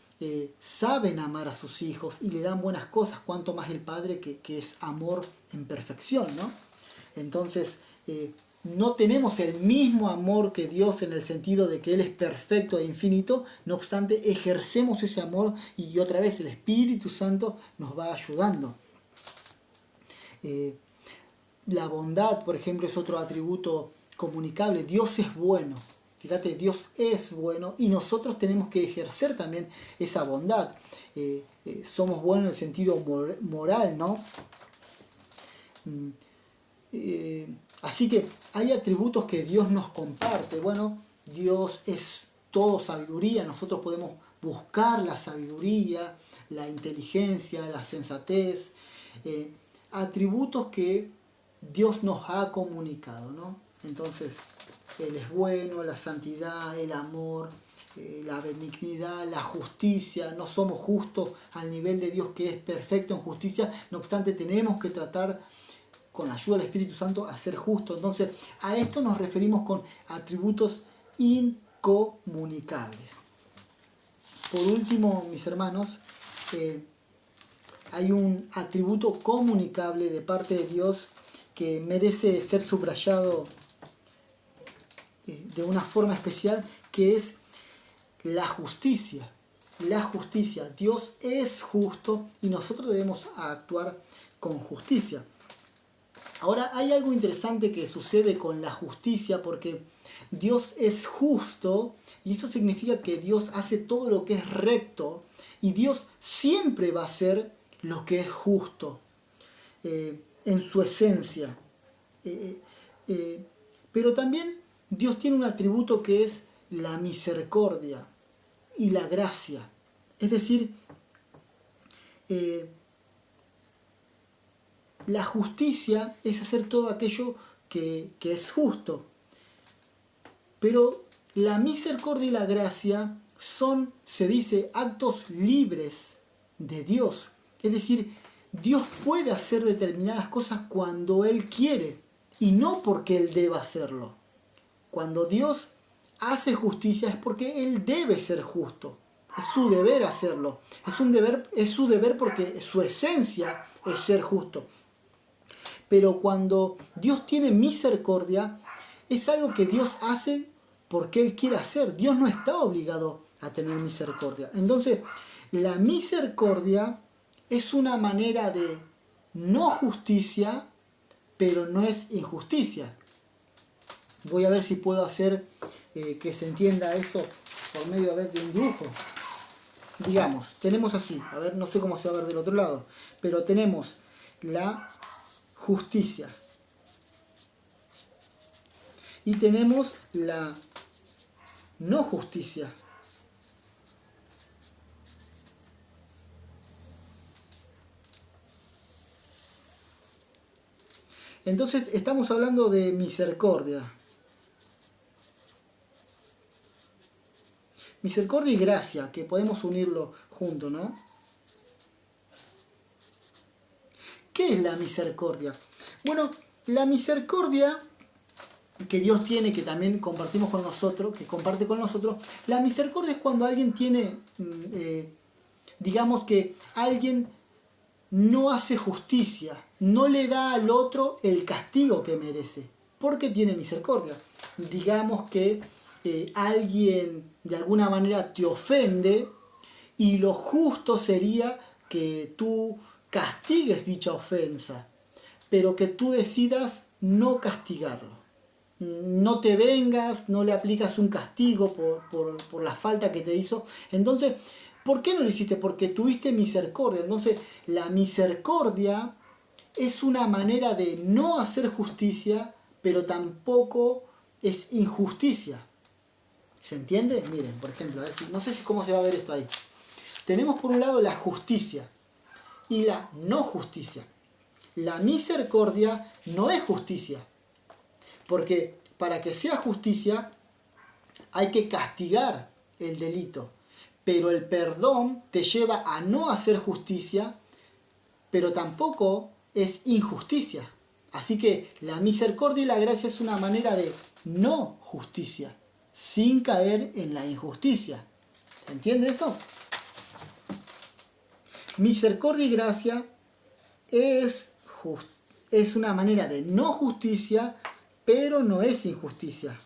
saben amar a sus hijos y le dan buenas cosas, cuanto más el Padre que es amor en perfección, ¿no? Entonces, no tenemos el mismo amor que Dios en el sentido de que Él es perfecto e infinito, no obstante ejercemos ese amor y otra vez el Espíritu Santo nos va ayudando. La bondad, por ejemplo, es otro atributo comunicable. Dios es bueno. Fíjate, Dios es bueno y nosotros tenemos que ejercer también esa bondad. Somos buenos en el sentido moral, ¿no? Así que hay atributos que Dios nos comparte. Bueno, Dios es todo sabiduría. Nosotros podemos buscar la sabiduría, la inteligencia, la sensatez. Atributos que Dios nos ha comunicado, ¿no? Entonces, Él es bueno, la santidad, el amor, la benignidad, la justicia. No somos justos al nivel de Dios que es perfecto en justicia, no obstante tenemos que tratar con la ayuda del Espíritu Santo a ser justos. Entonces, a esto nos referimos con atributos incomunicables. Por último, mis hermanos, hay un atributo comunicable de parte de Dios que merece ser subrayado de una forma especial, que es la justicia. La justicia. Dios es justo y nosotros debemos actuar con justicia. Ahora, hay algo interesante que sucede con la justicia, porque Dios es justo y eso significa que Dios hace todo lo que es recto y Dios siempre va a hacer lo que es justo en su esencia. Pero también Dios tiene un atributo que es la misericordia y la gracia. Es decir, la justicia es hacer todo aquello que es justo. Pero la misericordia y la gracia son, se dice, actos libres de Dios. Es decir, Dios puede hacer determinadas cosas cuando Él quiere y no porque Él deba hacerlo. Cuando Dios hace justicia es porque Él debe ser justo. Es su deber hacerlo. Es su deber porque su esencia es ser justo. Pero cuando Dios tiene misericordia, es algo que Dios hace porque Él quiere hacer. Dios no está obligado a tener misericordia. Entonces, la misericordia es una manera de no justicia, pero no es injusticia. Voy a ver si puedo hacer que se entienda eso por medio de un dibujo. Digamos, tenemos así, a ver, no sé cómo se va a ver del otro lado, pero tenemos la justicia y tenemos la no justicia. Entonces estamos hablando de misericordia. Misericordia y gracia, que podemos unirlo juntos, ¿no? ¿Qué es la misericordia? Bueno, la misericordia que Dios tiene, que también compartimos con nosotros, que comparte con nosotros, la misericordia es cuando alguien tiene, digamos que alguien no hace justicia, no le da al otro el castigo que merece, porque tiene misericordia. Digamos que alguien de alguna manera te ofende y lo justo sería que tú castigues dicha ofensa, pero que tú decidas no castigarlo. No te vengas, no le aplicas un castigo por la falta que te hizo. Entonces, ¿por qué no lo hiciste? Porque tuviste misericordia. Entonces, la misericordia es una manera de no hacer justicia, pero tampoco es injusticia. ¿Se entiende? Miren, por ejemplo, a ver si, no sé si cómo se va a ver esto ahí. Tenemos por un lado la justicia y la no justicia. La misericordia no es justicia, porque para que sea justicia hay que castigar el delito, pero el perdón te lleva a no hacer justicia, pero tampoco es injusticia. Así que la misericordia y la gracia es una manera de no justicia, sin caer en la injusticia. ¿Entiende eso? Misericordia y gracia es una manera de no justicia, pero no es injusticia.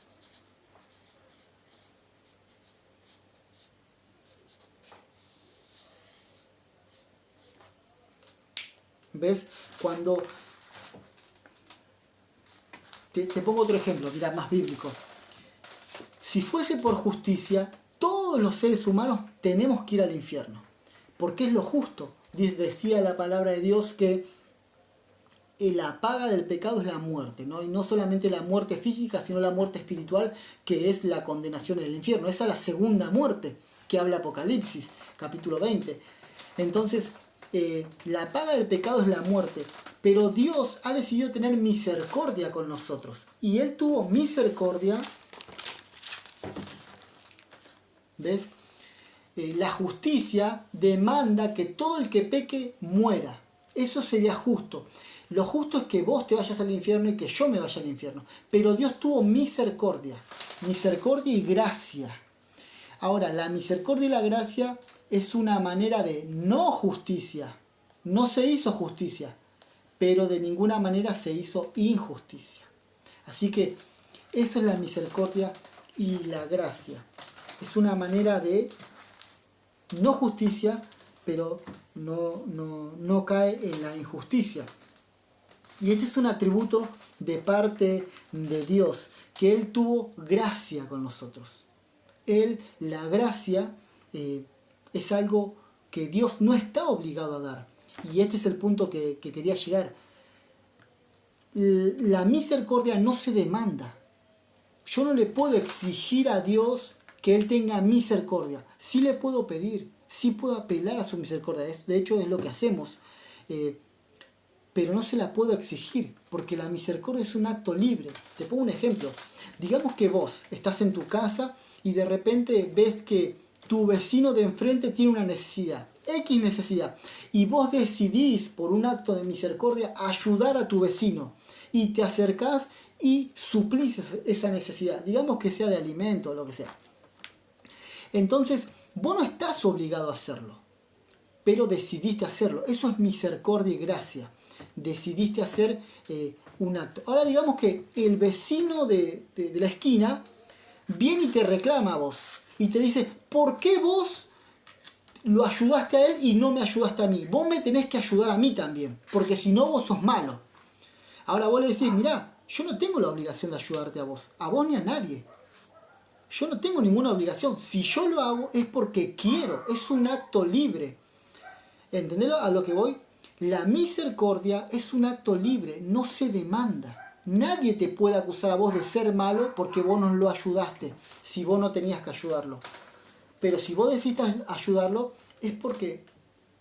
¿Ves? Cuando... Te pongo otro ejemplo, mira, más bíblico. Si fuese por justicia, todos los seres humanos tenemos que ir al infierno, porque es lo justo. Decía la palabra de Dios que la paga del pecado es la muerte, ¿no? Y no solamente la muerte física, sino la muerte espiritual, que es la condenación en el infierno. Esa es la segunda muerte que habla Apocalipsis, capítulo 20. Entonces, la paga del pecado es la muerte, pero Dios ha decidido tener misericordia con nosotros. Y Él tuvo misericordia, ¿ves? La justicia demanda que todo el que peque muera. Eso sería justo. Lo justo es que vos te vayas al infierno y que yo me vaya al infierno. Pero Dios tuvo misericordia. Misericordia y gracia. Ahora, la misericordia y la gracia es una manera de no justicia. No se hizo justicia, pero de ninguna manera se hizo injusticia. Así que eso es la misericordia y la gracia. Es una manera de no justicia, pero no cae en la injusticia. Y este es un atributo de parte de Dios, que Él tuvo gracia con nosotros. La gracia es algo que Dios no está obligado a dar. Y este es el punto que quería llegar. La misericordia no se demanda. Yo no le puedo exigir a Dios que Él tenga misericordia. Sí le puedo pedir, sí puedo apelar a su misericordia, de hecho es lo que hacemos, pero no se la puedo exigir, porque la misericordia es un acto libre. Te pongo un ejemplo. Digamos que vos estás en tu casa y de repente ves que tu vecino de enfrente tiene una necesidad, X necesidad, y vos decidís por un acto de misericordia ayudar a tu vecino y te acercás y suplís esa necesidad, digamos que sea de alimento o lo que sea. Entonces, vos no estás obligado a hacerlo, pero decidiste hacerlo. Eso es misericordia y gracia. Decidiste hacer un acto. Ahora digamos que el vecino de la esquina viene y te reclama a vos y te dice, ¿por qué vos lo ayudaste a él y no me ayudaste a mí? Vos me tenés que ayudar a mí también, porque si no vos sos malo. Ahora vos le decís, mirá, yo no tengo la obligación de ayudarte a vos ni a nadie. Yo no tengo ninguna obligación. Si yo lo hago es porque quiero, es un acto libre. ¿Entendés a lo que voy? La misericordia es un acto libre, no se demanda. Nadie te puede acusar a vos de ser malo porque vos no lo ayudaste, si vos no tenías que ayudarlo. Pero si vos decidiste ayudarlo, es porque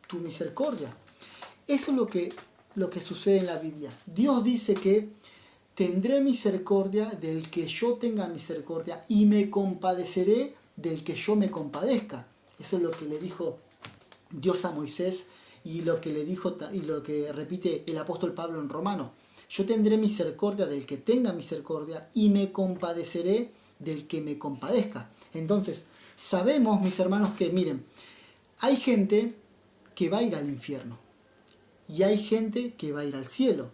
tu misericordia. Eso es lo que sucede en la Biblia. Dios dice que tendré misericordia del que yo tenga misericordia y me compadeceré del que yo me compadezca. Eso es lo que le dijo Dios a Moisés y lo que le dijo y lo que repite el apóstol Pablo en Romanos. Yo tendré misericordia del que tenga misericordia y me compadeceré del que me compadezca. Entonces, sabemos, mis hermanos, que miren, hay gente que va a ir al infierno y hay gente que va a ir al cielo.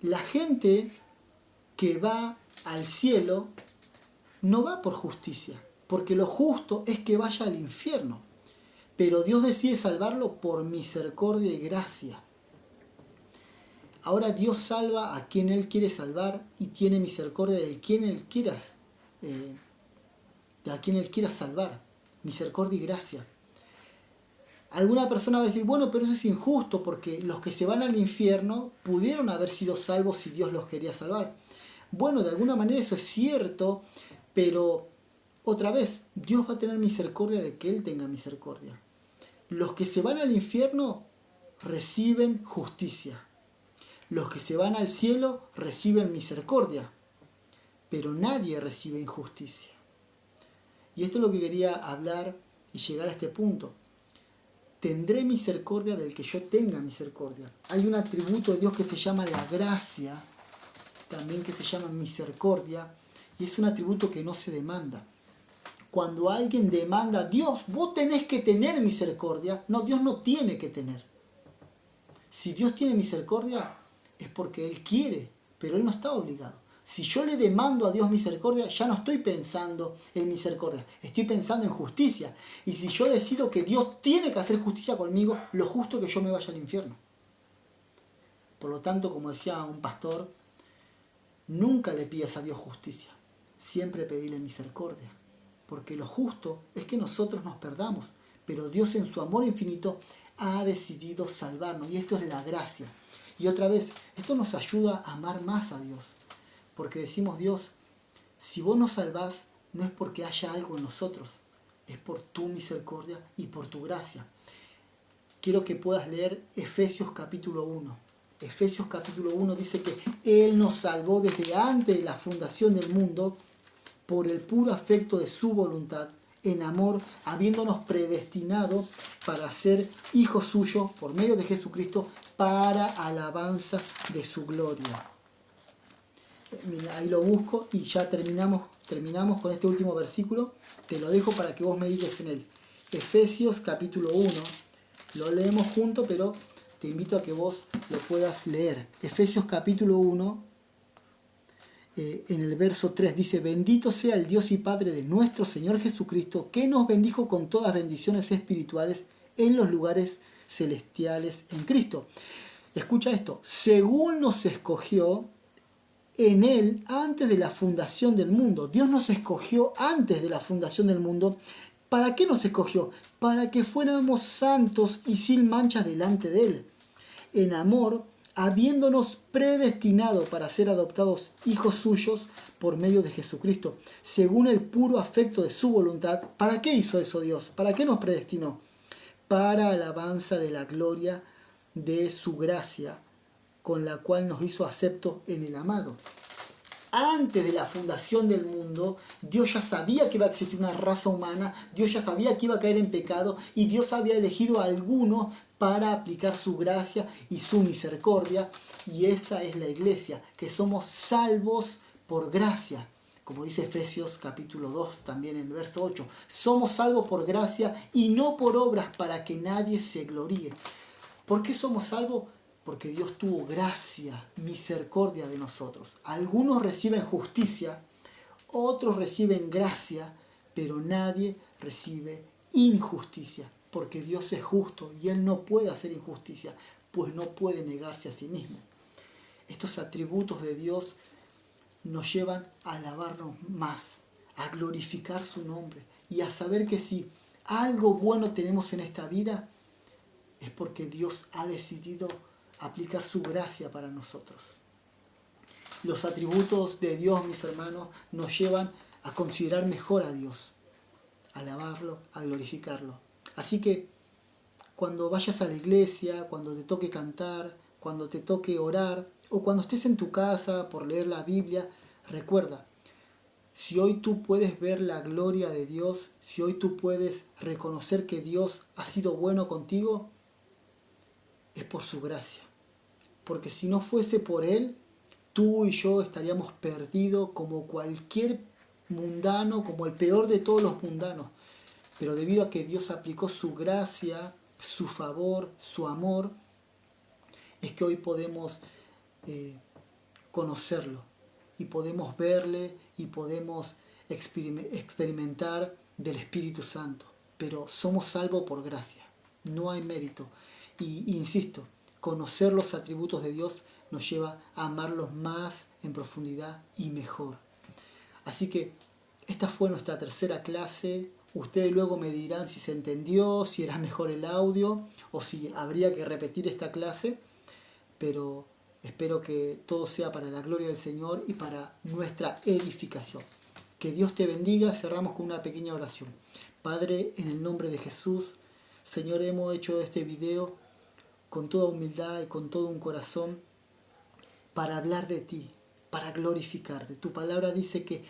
La gente que va al cielo no va por justicia, porque lo justo es que vaya al infierno. Pero Dios decide salvarlo por misericordia y gracia. Ahora Dios salva a quien Él quiere salvar y tiene misericordia de quien Él quiera, a quien Él quiera salvar. Misericordia y gracia. Alguna persona va a decir, bueno, pero eso es injusto porque los que se van al infierno pudieron haber sido salvos si Dios los quería salvar. Bueno, de alguna manera eso es cierto, pero otra vez, Dios va a tener misericordia de que Él tenga misericordia. Los que se van al infierno reciben justicia. Los que se van al cielo reciben misericordia. Pero nadie recibe injusticia. Y esto es lo que quería hablar y llegar a este punto. Tendré misericordia del que yo tenga misericordia. Hay un atributo de Dios que se llama la gracia, también que se llama misericordia, y es un atributo que no se demanda. Cuando alguien demanda, Dios, vos tenés que tener misericordia. No, Dios no tiene que tener. Si Dios tiene misericordia, es porque Él quiere, pero Él no está obligado. Si yo le demando a Dios misericordia, ya no estoy pensando en misericordia, estoy pensando en justicia. Y si yo decido que Dios tiene que hacer justicia conmigo, lo justo es que yo me vaya al infierno. Por lo tanto, como decía un pastor, nunca le pidas a Dios justicia, siempre pedile misericordia. Porque lo justo es que nosotros nos perdamos, pero Dios en su amor infinito ha decidido salvarnos, y esto es la gracia. Y otra vez, esto nos ayuda a amar más a Dios, porque decimos, Dios, si vos nos salvás, no es porque haya algo en nosotros, es por tu misericordia y por tu gracia. Quiero que puedas leer Efesios capítulo 1. Efesios capítulo 1 dice que Él nos salvó desde antes de la fundación del mundo, por el puro afecto de su voluntad, en amor, habiéndonos predestinado para ser hijos suyos por medio de Jesucristo, para alabanza de su gloria. Mira, ahí lo busco y ya terminamos con este último versículo. Te lo dejo para que vos medites en él. Efesios capítulo 1. Lo leemos juntos, pero te invito a que vos lo puedas leer. Efesios capítulo 1. En el verso 3 dice, bendito sea el Dios y Padre de nuestro Señor Jesucristo, que nos bendijo con todas bendiciones espirituales en los lugares celestiales en Cristo. Escucha esto, según nos escogió en Él antes de la fundación del mundo. Dios nos escogió antes de la fundación del mundo. ¿Para qué nos escogió? Para que fuéramos santos y sin mancha delante de Él. En amor, habiéndonos predestinado para ser adoptados hijos suyos por medio de Jesucristo, según el puro afecto de su voluntad. ¿Para qué hizo eso Dios? ¿Para qué nos predestinó? para alabanza de la gloria de su gracia, con la cual nos hizo aceptos en el amado. Antes de la fundación del mundo, Dios ya sabía que iba a existir una raza humana, Dios ya sabía que iba a caer en pecado y Dios había elegido a algunos para aplicar su gracia y su misericordia. Y esa es la iglesia, que somos salvos por gracia. Como dice Efesios capítulo 2, también en el verso 8. Somos salvos por gracia y no por obras para que nadie se gloríe. ¿Por qué somos salvos? Porque Dios tuvo gracia, misericordia de nosotros. Algunos reciben justicia, otros reciben gracia, pero nadie recibe injusticia. Porque Dios es justo y Él no puede hacer injusticia, pues no puede negarse a sí mismo. Estos atributos de Dios nos llevan a alabarnos más, a glorificar su nombre y a saber que si algo bueno tenemos en esta vida, es porque Dios ha decidido aplicar su gracia para nosotros. Los atributos de Dios, mis hermanos, nos llevan a considerar mejor a Dios, a alabarlo, a glorificarlo. Así que cuando vayas a la iglesia, cuando te toque cantar, cuando te toque orar, o cuando estés en tu casa por leer la Biblia, recuerda, si hoy tú puedes ver la gloria de Dios, si hoy tú puedes reconocer que Dios ha sido bueno contigo, es por su gracia. Porque si no fuese por Él, tú y yo estaríamos perdidos como cualquier mundano, como el peor de todos los mundanos. Pero debido a que Dios aplicó su gracia, su favor, su amor, es que hoy podemos conocerlo y podemos verle y podemos experimentar del Espíritu Santo. Pero somos salvos por gracia, no hay mérito. Y insisto, conocer los atributos de Dios nos lleva a amarlos más en profundidad y mejor. Así que esta fue nuestra tercera clase. Ustedes luego me dirán si se entendió, si era mejor el audio o si habría que repetir esta clase. Pero espero que todo sea para la gloria del Señor y para nuestra edificación. Que Dios te bendiga. Cerramos con una pequeña oración. Padre, en el nombre de Jesús, Señor, hemos hecho este video con toda humildad y con todo un corazón para hablar de ti, para glorificarte. Tu palabra dice que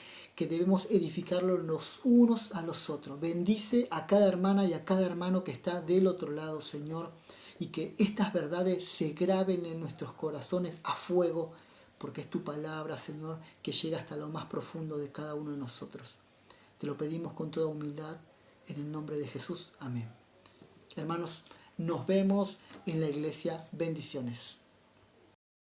debemos edificarlo los unos a los otros. Bendice a cada hermana y a cada hermano que está del otro lado, Señor, y que estas verdades se graben en nuestros corazones a fuego, porque es tu palabra, Señor, que llega hasta lo más profundo de cada uno de nosotros. Te lo pedimos con toda humildad, en el nombre de Jesús. Amén. Hermanos, nos vemos en la iglesia. Bendiciones.